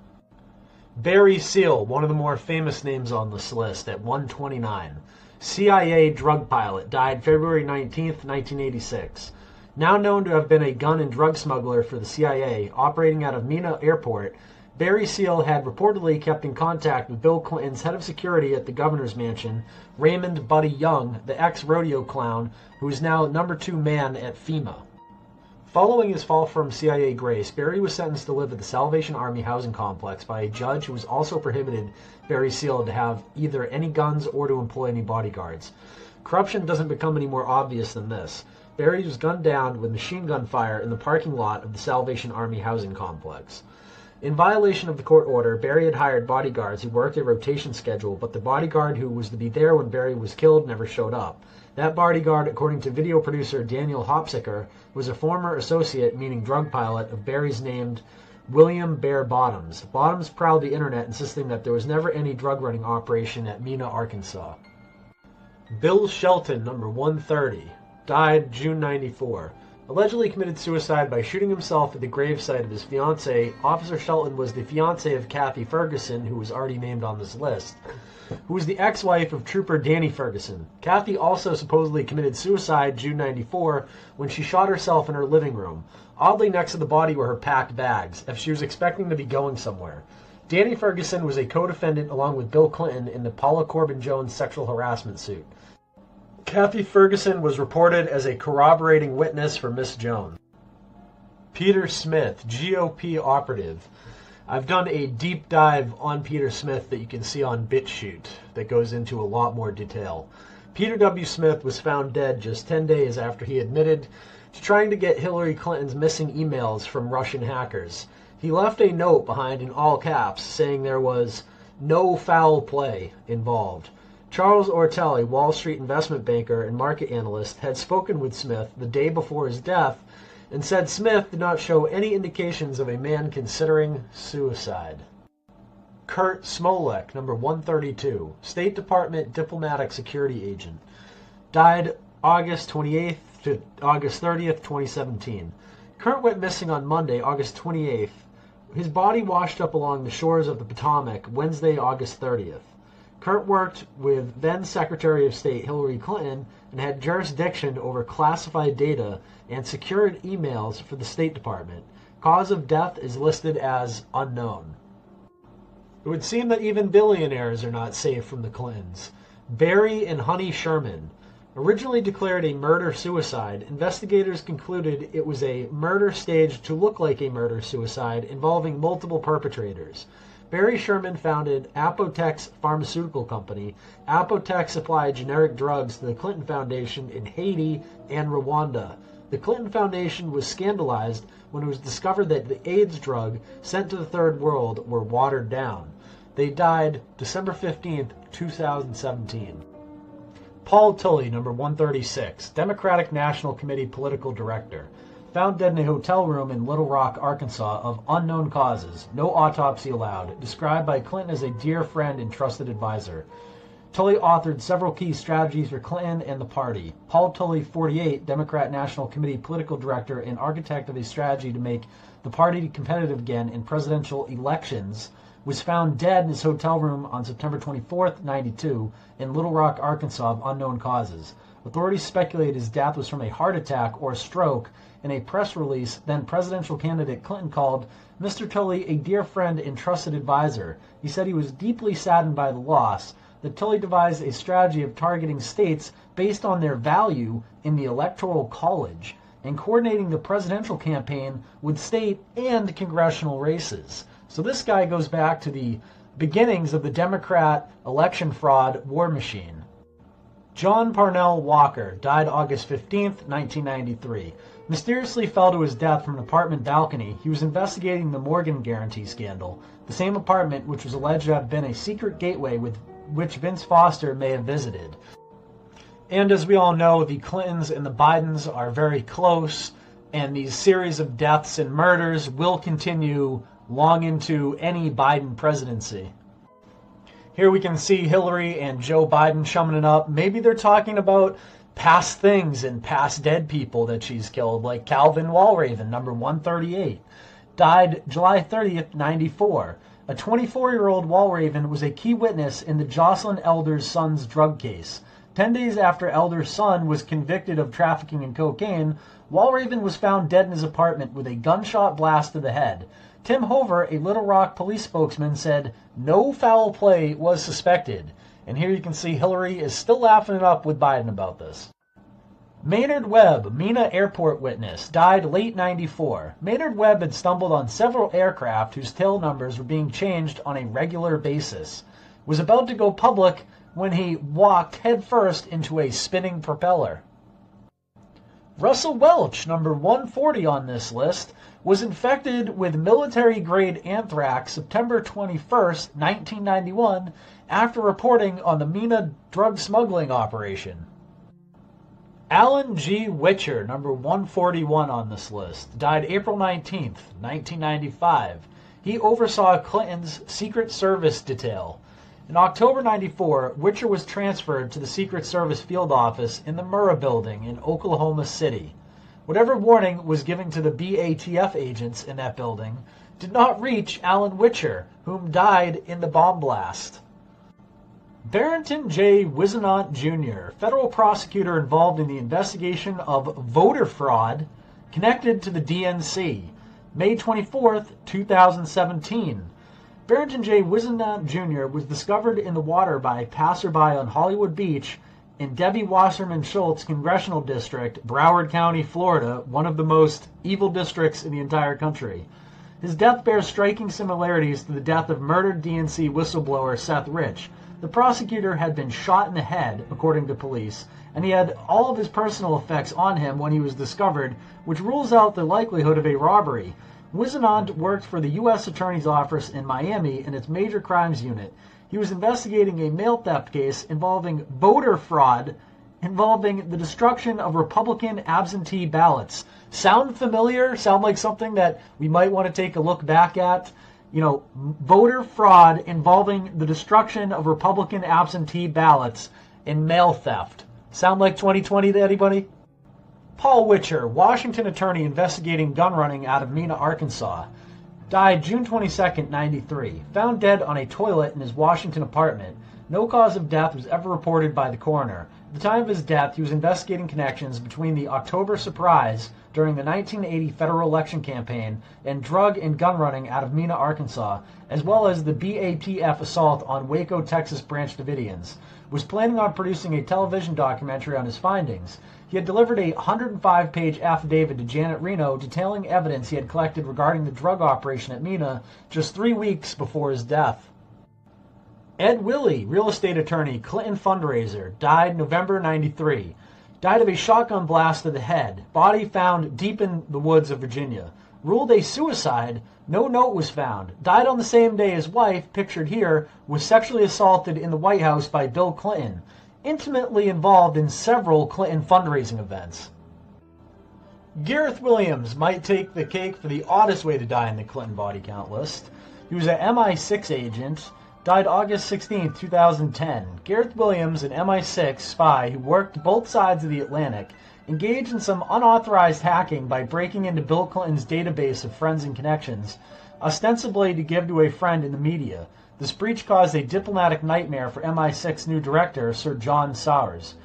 Barry Seal, one of the more famous names on this list, at 129. CIA drug pilot, died February 19, 1986. Now known to have been a gun and drug smuggler for the CIA, operating out of Mena Airport, Barry Seal had reportedly kept in contact with Bill Clinton's head of security at the governor's mansion, Raymond Buddy Young, the ex-rodeo clown, who is now number 2 man at FEMA. Following his fall from CIA grace, Barry was sentenced to live at the Salvation Army housing complex by a judge who was also prohibited Barry Seal to have either any guns or to employ any bodyguards. Corruption doesn't become any more obvious than this. Barry was gunned down with machine gun fire in the parking lot of the Salvation Army housing complex. In violation of the court order, Barry had hired bodyguards who worked a rotation schedule, but the bodyguard who was to be there when Barry was killed never showed up. That bodyguard, according to video producer Daniel Hopsicker, was a former associate, meaning drug pilot, of Barry's named William Bear Bottoms. Bottoms prowled the internet, insisting that there was never any drug-running operation at Mena, Arkansas. Bill Shelton, number 130, died June 94. Allegedly committed suicide by shooting himself at the gravesite of his fiancée. Officer Shelton was the fiancée of Kathy Ferguson, who was already named on this list, who was the ex-wife of Trooper Danny Ferguson. Kathy also supposedly committed suicide June 94 when she shot herself in her living room. Oddly, next to the body were her packed bags, if she was expecting to be going somewhere. Danny Ferguson was a co-defendant along with Bill Clinton in the Paula Corbin Jones sexual harassment suit. Kathy Ferguson was reported as a corroborating witness for Miss Jones. Peter Smith, GOP operative. I've done a deep dive on Peter Smith that you can see on BitChute that goes into a lot more detail. Peter W. Smith was found dead just 10 days after he admitted to trying to get Hillary Clinton's missing emails from Russian hackers. He left a note behind in all caps saying there was no foul play involved. Charles Ortelli, Wall Street investment banker and market analyst, had spoken with Smith the day before his death and said Smith did not show any indications of a man considering suicide. Kurt Smolek, number 132, State Department diplomatic security agent, died August 28th to August 30th, 2017. Kurt went missing on Monday, August 28th. His body washed up along the shores of the Potomac Wednesday, August 30th. Kurt worked with then Secretary of State Hillary Clinton and had jurisdiction over classified data and secured emails for the State Department. Cause of death is listed as unknown. It would seem that even billionaires are not safe from the Clintons. Barry and Honey Sherman. Originally declared a murder-suicide, investigators concluded it was a murder staged to look like a murder-suicide involving multiple perpetrators. Barry Sherman founded Apotex Pharmaceutical Company. Apotex supplied generic drugs to the Clinton Foundation in Haiti and Rwanda. The Clinton Foundation was scandalized when it was discovered that the AIDS drug sent to the Third World were watered down. They died December 15th, 2017. Paul Tully, number 136, Democratic National Committee Political Director. Found dead in a hotel room in Little Rock, Arkansas, of unknown causes. No autopsy allowed. Described by Clinton as a dear friend and trusted advisor. Tully authored several key strategies for Clinton and the party. Paul Tully, 48, Democrat National Committee Political Director and architect of a strategy to make the party competitive again in presidential elections, was found dead in his hotel room on September 24th, 92, in Little Rock, Arkansas, of unknown causes. Authorities speculate his death was from a heart attack or stroke. In a press release, then presidential candidate Clinton called Mr. Tully a dear friend and trusted advisor. He said he was deeply saddened by the loss, that Tully devised a strategy of targeting states based on their value in the Electoral College and coordinating the presidential campaign with state and congressional races. So this guy goes back to the beginnings of the Democrat election fraud war machine. John Parnell Walker died August 15th, 1993. Mysteriously fell to his death from an apartment balcony. He was investigating the Morgan Guarantee scandal, the same apartment which was alleged to have been a secret gateway with which Vince Foster may have visited. And as we all know, the Clintons and the Bidens are very close, and these series of deaths and murders will continue long into any Biden presidency. Here we can see Hillary and Joe Biden chumming it up. Maybe they're talking about past things and past dead people that she's killed, like Calvin Walraven, number 138, died July 30th, 94. A 24-year-old Walraven was a key witness in the Jocelyn Elder's son's drug case. 10 days after Elder's son was convicted of trafficking in cocaine, Walraven was found dead in his apartment with a gunshot blast to the head. Tim Hover, a Little Rock police spokesman, said no foul play was suspected. And here you can see Hillary is still laughing it up with Biden about this. Maynard Webb, Mena airport witness, died late 94. Maynard Webb had stumbled on several aircraft whose tail numbers were being changed on a regular basis. Was about to go public when he walked headfirst into a spinning propeller. Russell Welch, number 140 on this list, was infected with military-grade anthrax September 21st, 1991, after reporting on the Mena drug smuggling operation. Alan G. Witcher, number 141 on this list, died April 19th, 1995. He oversaw Clinton's Secret Service detail. In October 94, Witcher was transferred to the Secret Service field office in the Murrah building in Oklahoma City. Whatever warning was given to the BATF agents in that building did not reach Alan Witcher, whom died in the bomb blast. Barrington J. Wisenant Jr., federal prosecutor involved in the investigation of voter fraud connected to the DNC, May 24, 2017. Barrington J. Wisenant Jr. was discovered in the water by a passerby on Hollywood Beach in Debbie Wasserman Schultz Congressional District, Broward County, Florida, one of the most evil districts in the entire country. His death bears striking similarities to the death of murdered DNC whistleblower Seth Rich. The prosecutor had been shot in the head, according to police, and he had all of his personal effects on him when he was discovered, which rules out the likelihood of a robbery. Wisenant worked for the U.S. Attorney's Office in Miami in its Major Crimes Unit. He was investigating a mail theft case involving voter fraud involving the destruction of Republican absentee ballots. Sound familiar? Sound like something that we might want to take a look back at? You know, voter fraud involving the destruction of Republican absentee ballots and mail theft. Sound like 2020 to anybody? Paul Witcher, Washington attorney investigating gun running out of Mena, Arkansas, died June 22, 93. Found dead on a toilet in his Washington apartment. No cause of death was ever reported by the coroner. At the time of his death, he was investigating connections between the October surprise during the 1980 federal election campaign and drug and gun running out of Mena, Arkansas, as well as the BATF assault on Waco, Texas Branch Davidians. Was planning on producing a television documentary on his findings. He had delivered a 105-page affidavit to Janet Reno detailing evidence he had collected regarding the drug operation at Mena just 3 weeks before his death. Ed Willie, real estate attorney, Clinton fundraiser, died November 93. Died of a shotgun blast to the head. Body found deep in the woods of Virginia. Ruled a suicide. No note was found. Died on the same day his wife, pictured here, was sexually assaulted in the White House by Bill Clinton. Intimately involved in several Clinton fundraising events. Gareth Williams might take the cake for the oddest way to die in the Clinton body count list. He was an MI6 agent. Died August 16, 2010. Gareth Williams, an MI6 spy who worked both sides of the Atlantic, engaged in some unauthorized hacking by breaking into Bill Clinton's database of friends and connections, ostensibly to give to a friend in the media. This breach caused a diplomatic nightmare for MI6 new director, Sir John Sowers.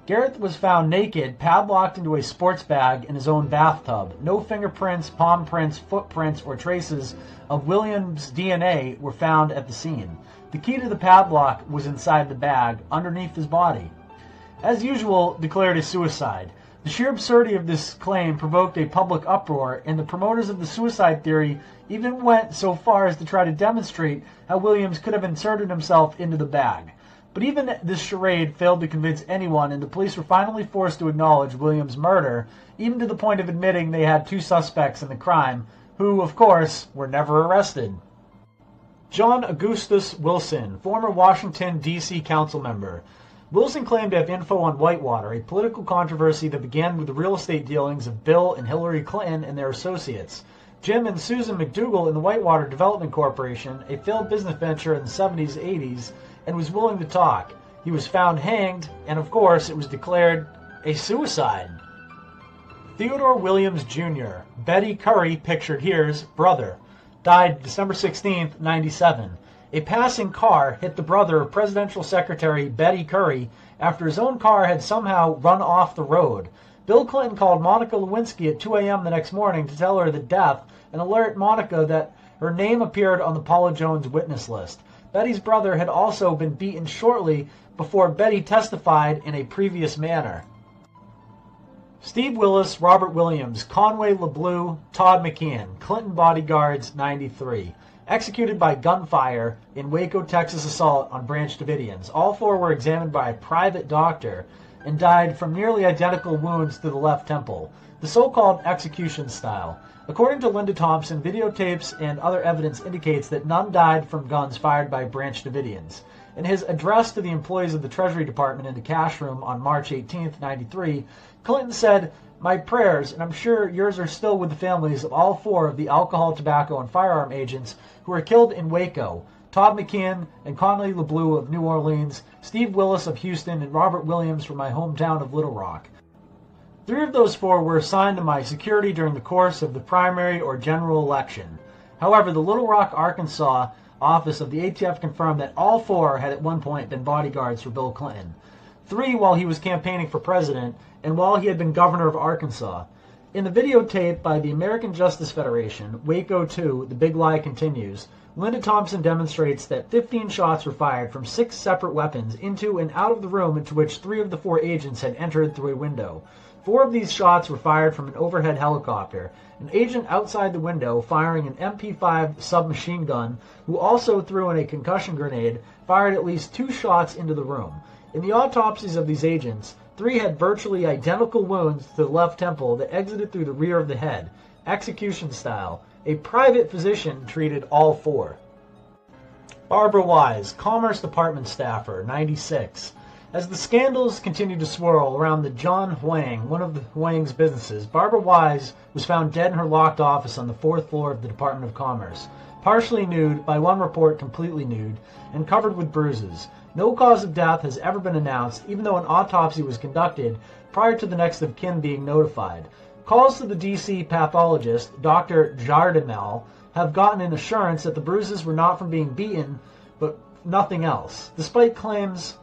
Gareth was found naked, padlocked into a sports bag in his own bathtub. No fingerprints, palm prints, footprints, or traces of Williams' DNA were found at the scene. The key to the padlock was inside the bag, underneath his body. As usual, declared a suicide. The sheer absurdity of this claim provoked a public uproar, and the promoters of the suicide theory even went so far as to try to demonstrate how Williams could have inserted himself into the bag. But even this charade failed to convince anyone, and the police were finally forced to acknowledge Williams' murder, even to the point of admitting they had two suspects in the crime, who, of course, were never arrested. John Augustus Wilson, former Washington, D.C. council member. Wilson claimed to have info on Whitewater, a political controversy that began with the real estate dealings of Bill and Hillary Clinton and their associates. Jim and Susan McDougal in the Whitewater Development Corporation, a failed business venture in the 70s, 80s, and was willing to talk. He was found hanged, and of course it was declared a suicide. Theodore Williams Jr., Betty Curry, pictured here's brother, died December 16, 97. A passing car hit the brother of Presidential Secretary Betty Curry after his own car had somehow run off the road. Bill Clinton called Monica Lewinsky at 2 a.m. the next morning to tell her the death and alert Monica that her name appeared on the Paula Jones witness list. Betty's brother had also been beaten shortly before Betty testified in a previous manner. Steve Willis, Robert Williams, Conway LeBleu, Todd McKeon, Clinton bodyguards, 93. Executed by gunfire in Waco, Texas assault on Branch Davidians. All four were examined by a private doctor and died from nearly identical wounds to the left temple. The so-called execution style. According to Linda Thompson, videotapes and other evidence indicates that none died from guns fired by Branch Davidians. In his address to the employees of the Treasury Department in the cash room on March 18, 93, Clinton said, "My prayers, and I'm sure yours are still with the families of all four of the alcohol, tobacco, and firearm agents who were killed in Waco, Todd McKeon and Conley LeBleu of New Orleans, Steve Willis of Houston, and Robert Williams from my hometown of Little Rock. 3 of those 4 were assigned to my security during the course of the primary or general election. However, the Little Rock, Arkansas office of the ATF confirmed that all 4 had at one point been bodyguards for Bill Clinton. 3 while he was campaigning for president, and while he had been governor of Arkansas. In the videotape by the American Justice Federation, Waco 2, The Big Lie Continues, Linda Thompson demonstrates that 15 shots were fired from 6 separate weapons into and out of the room into which 3 of the 4 agents had entered through a window. 4 of these shots were fired from an overhead helicopter. An agent outside the window firing an MP5 submachine gun, who also threw in a concussion grenade, fired at least 2 shots into the room. In the autopsies of these agents, 3 had virtually identical wounds to the left temple that exited through the rear of the head. execution style. A private physician treated all 4. Barbara Wise, Commerce Department staffer, 96. As the scandals continued to swirl around the John Huang, one of the Huang's businesses, Barbara Wise was found dead in her locked office on the 4th floor of the Department of Commerce, partially nude, by one report completely nude, and covered with bruises. No cause of death has ever been announced, even though an autopsy was conducted prior to the next of kin being notified. Calls to the D.C. pathologist, Dr. Jardimel, have gotten an assurance that the bruises were not from being beaten, but nothing else. Despite claims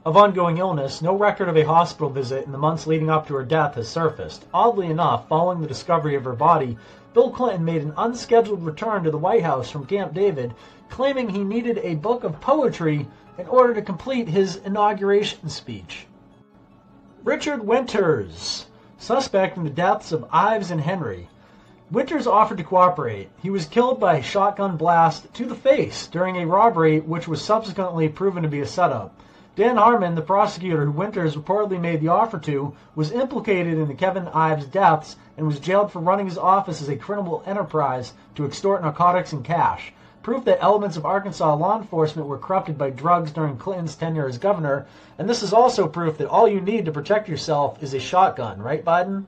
of ongoing illness, no record of a hospital visit in the months leading up to her death has surfaced. Oddly enough, following the discovery of her body, Bill Clinton made an unscheduled return to the White House from Camp David, claiming he needed a book of poetry in order to complete his inauguration speech. Richard Winters, suspect in the deaths of Ives and Henry. Winters offered to cooperate. He was killed by a shotgun blast to the face during a robbery which was subsequently proven to be a setup. Dan Harmon, the prosecutor who Winters reportedly made the offer to, was implicated in the Kevin Ives deaths and was jailed for running his office as a criminal enterprise to extort narcotics and cash. Proof that elements of Arkansas law enforcement were corrupted by drugs during Clinton's tenure as governor, and this is also proof that all you need to protect yourself is a shotgun, right, Biden?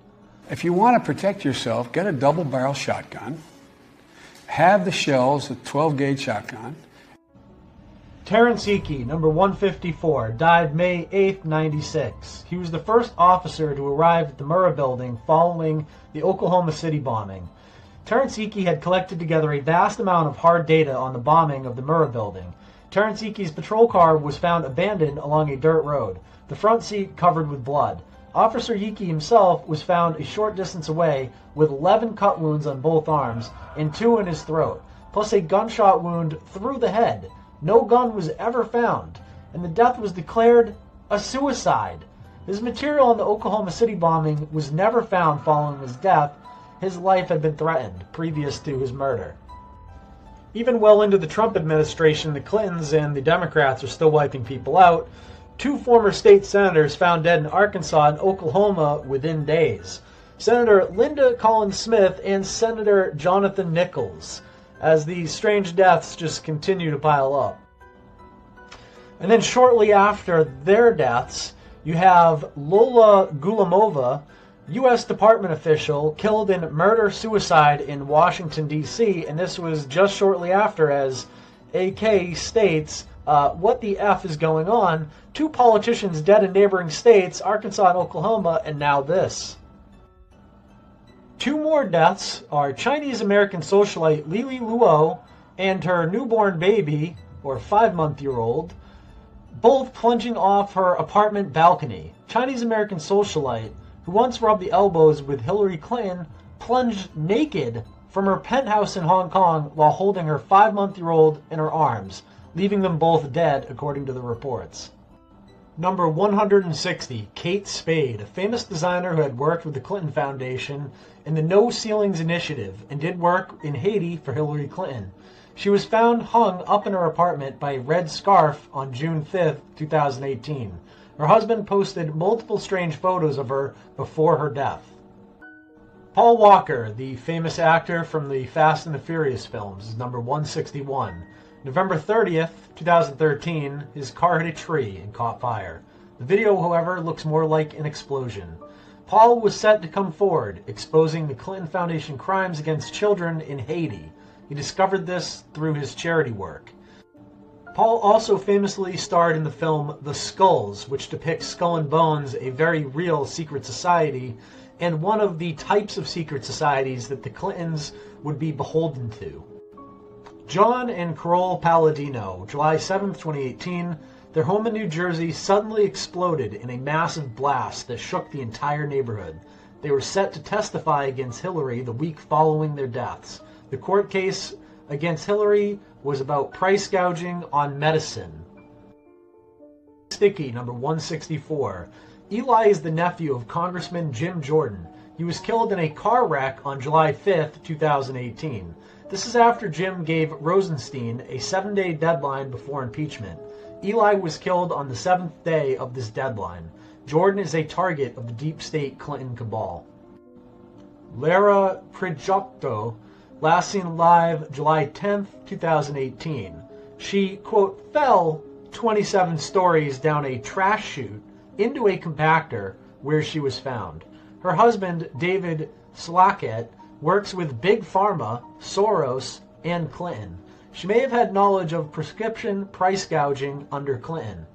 If you want to protect yourself, get a double-barrel shotgun, have the shells, a 12-gauge shotgun. Terrence Hickey, number 154, died May 8, 96. He was the first officer to arrive at the Murrah building following the Oklahoma City bombing. Terrence Hickey had collected together a vast amount of hard data on the bombing of the Murrah building. Terrence Hickey's patrol car was found abandoned along a dirt road, the front seat covered with blood. Officer Hickey himself was found a short distance away with 11 cut wounds on both arms and 2 in his throat, plus a gunshot wound through the head. No gun was ever found, and the death was declared a suicide. His material on the Oklahoma City bombing was never found following his death. His life had been threatened previous to his murder. Even well into the Trump administration, the Clintons and the Democrats are still wiping people out. 2 former state senators found dead in Arkansas and Oklahoma within days. Senator Linda Collins Smith and Senator Jonathan Nichols, as these strange deaths just continue to pile up. And then shortly after their deaths, you have Lola Gulamova, U.S. Department official, killed in murder-suicide in Washington, D.C., and this was just shortly after, as AK states, what the F is going on? 2 politicians dead in neighboring states, Arkansas and Oklahoma, and now this. 2 more deaths are Chinese-American socialite Lili Luo and her newborn baby, or 5-month-old, both plunging off her apartment balcony. Chinese-American socialite, who once rubbed the elbows with Hillary Clinton, plunged naked from her penthouse in Hong Kong while holding her 5-month-old in her arms, leaving them both dead, according to the reports. Number 160, Kate Spade, a famous designer who had worked with the Clinton Foundation and the No Ceilings Initiative and did work in Haiti for Hillary Clinton. She was found hung up in her apartment by a red scarf on June 5, 2018. Her husband posted multiple strange photos of her before her death. Paul Walker, the famous actor from the Fast and the Furious films, is number 161. November 30th, 2013, his car hit a tree and caught fire. The video, however, looks more like an explosion. Paul was set to come forward, exposing the Clinton Foundation crimes against children in Haiti. He discovered this through his charity work. Paul also famously starred in the film The Skulls, which depicts Skull and Bones, a very real secret society, and one of the types of secret societies that the Clintons would be beholden to. John and Carole Palladino, July 7, 2018, their home in New Jersey suddenly exploded in a massive blast that shook the entire neighborhood. They were set to testify against Hillary the week following their deaths. The court case against Hillary was about price gouging on medicine. Sticky, number 164. Eli is the nephew of Congressman Jim Jordan. He was killed in a car wreck on July 5, 2018. This is after Jim gave Rosenstein a 7-day deadline before impeachment. Eli was killed on the 7th day of this deadline. Jordan is a target of the deep state Clinton cabal. Lara Prijocto, last seen live July 10th, 2018. She, quote, fell 27 stories down a trash chute into a compactor where she was found. Her husband, David Slackett, works with Big Pharma, Soros, and Clinton. She may have had knowledge of prescription price gouging under Clinton.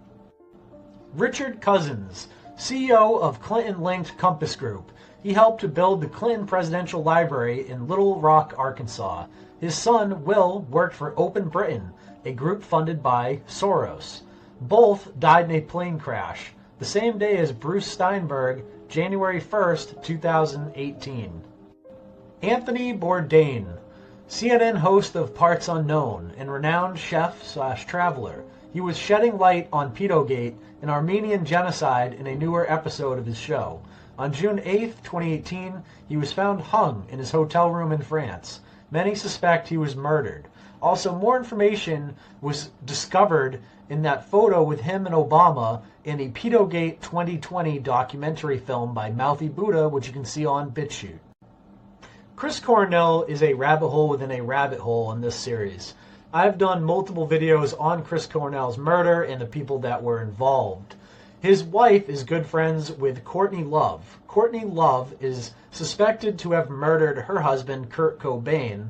Richard Cousins, CEO of Clinton-linked Compass Group. He helped to build the Clinton Presidential Library in Little Rock, Arkansas. His son, Will, worked for Open Britain, a group funded by Soros. Both died in a plane crash, the same day as Bruce Steinberg, January 1st, 2018. Anthony Bourdain, CNN host of Parts Unknown and renowned chef/traveler. He was shedding light on Pedogate, an Armenian genocide, in a newer episode of his show. On June 8, 2018, he was found hung in his hotel room in France. Many suspect he was murdered. Also, more information was discovered in that photo with him and Obama in a Pedogate 2020 documentary film by Mouthy Buddha, which you can see on BitChute. Chris Cornell is a rabbit hole within a rabbit hole in this series. I've done multiple videos on Chris Cornell's murder and the people that were involved. His wife is good friends with Courtney Love. Courtney Love is suspected to have murdered her husband, Kurt Cobain,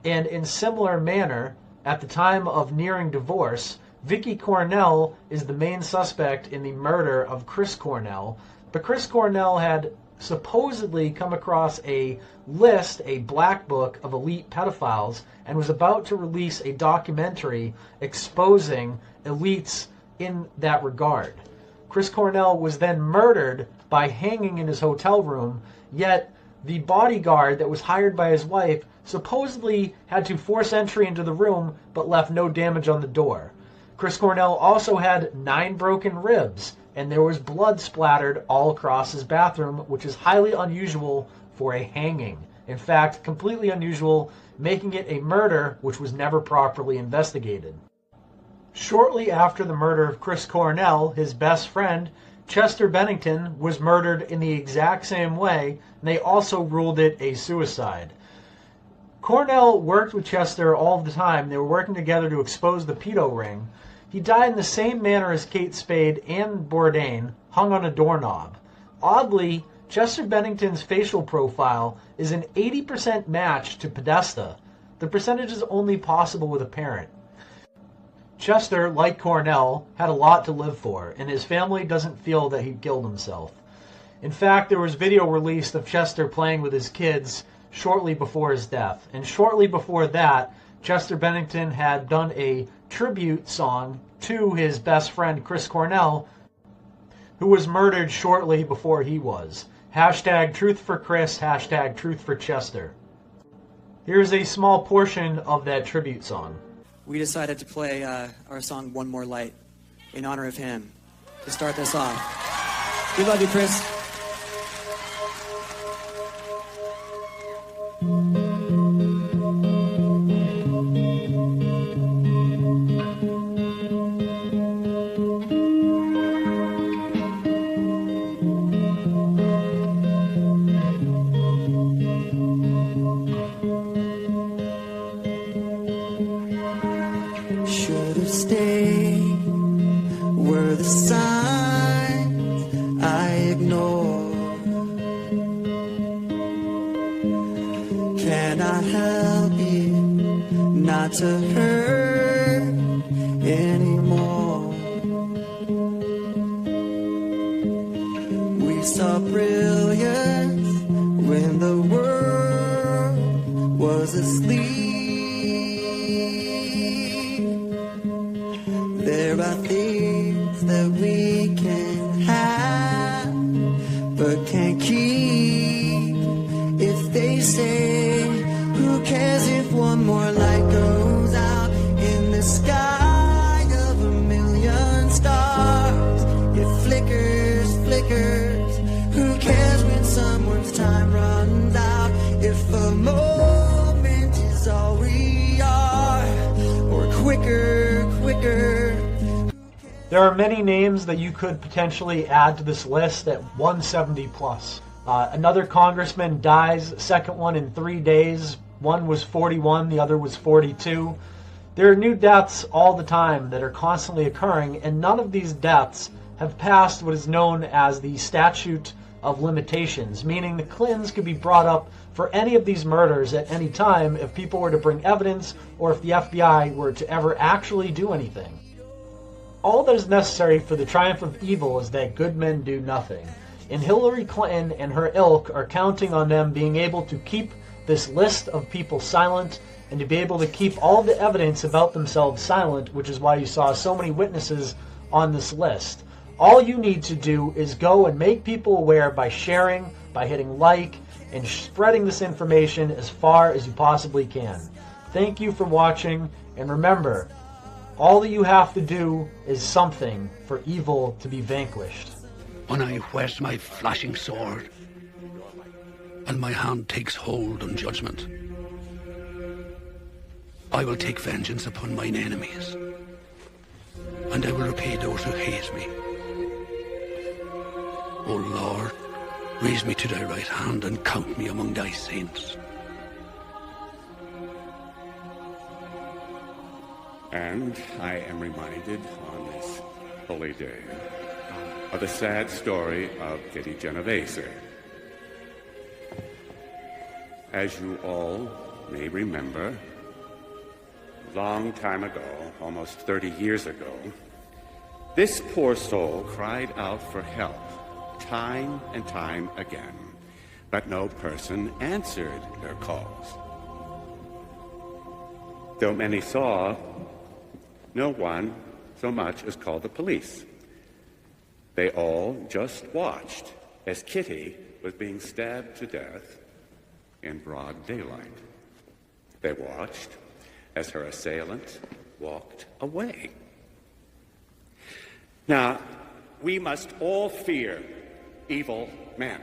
and in similar manner, at the time of nearing divorce, Vicky Cornell is the main suspect in the murder of Chris Cornell, but Chris Cornell had supposedly come across a list, a black book of elite pedophiles, and was about to release a documentary exposing elites in that regard. Chris Cornell was then murdered by hanging in his hotel room, yet the bodyguard that was hired by his wife supposedly had to force entry into the room but left no damage on the door. Chris Cornell also had 9 broken ribs, and there was blood splattered all across his bathroom, which is highly unusual for a hanging. In fact, completely unusual, making it a murder which was never properly investigated. Shortly after the murder of Chris Cornell, his best friend, Chester Bennington, was murdered in the exact same way, and they also ruled it a suicide. Cornell worked with Chester all the time. They were working together to expose the pedo ring. He died in the same manner as Kate Spade and Bourdain, hung on a doorknob. Oddly, Chester Bennington's facial profile is an 80% match to Podesta. The percentage is only possible with a parent. Chester, like Cornell, had a lot to live for, and his family doesn't feel that he killed himself. In fact, there was video released of Chester playing with his kids shortly before his death. And shortly before that, Chester Bennington had done a tribute song to his best friend Chris Cornell, who was murdered shortly before he was. Hashtag truth for Chris, hashtag truth for Chester. Here's a small portion of that tribute song. We decided to play our song One More Light in honor of him to start this off. We love you, Chris. To her anymore. We saw brilliance when the world was asleep. There are things that we can have but can't keep. If they say, who cares if one more light goes out in the sky of a million stars? It flickers, flickers. Who cares when someone's time runs out? If a moment is all we are, or quicker, quicker. There are many names that you could potentially add to this list at 170 plus. Another congressman dies, second one in 3 days. One was 41, the other was 42. There are new deaths all the time that are constantly occurring, and none of these deaths have passed what is known as the statute of limitations, meaning the Clintons could be brought up for any of these murders at any time if people were to bring evidence or if the FBI were to ever actually do anything. All that is necessary for the triumph of evil is that good men do nothing. And Hillary Clinton and her ilk are counting on them being able to keep this list of people silent and to be able to keep all the evidence about themselves silent, which is why you saw so many witnesses on this list. All you need to do is go and make people aware by sharing, by hitting like, and spreading this information as far as you possibly can. Thank you for watching, and remember, all that you have to do is something for evil to be vanquished. When I whet my flashing sword, and my hand takes hold on judgment, I will take vengeance upon mine enemies, and I will repay those who hate me. O Lord, raise me to thy right hand and count me among thy saints. And I am reminded on this holy day of the sad story of Kitty Genovese. As you all may remember, a long time ago, almost 30 years ago, this poor soul cried out for help time and time again, but no person answered her calls. Though many saw, no one so much as called the police. They all just watched as Kitty was being stabbed to death in broad daylight. They watched as her assailant walked away. Now, we must all fear evil men.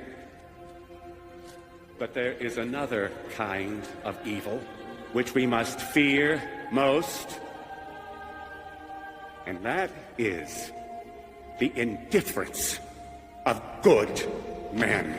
But there is another kind of evil which we must fear most, and that is the indifference of good men.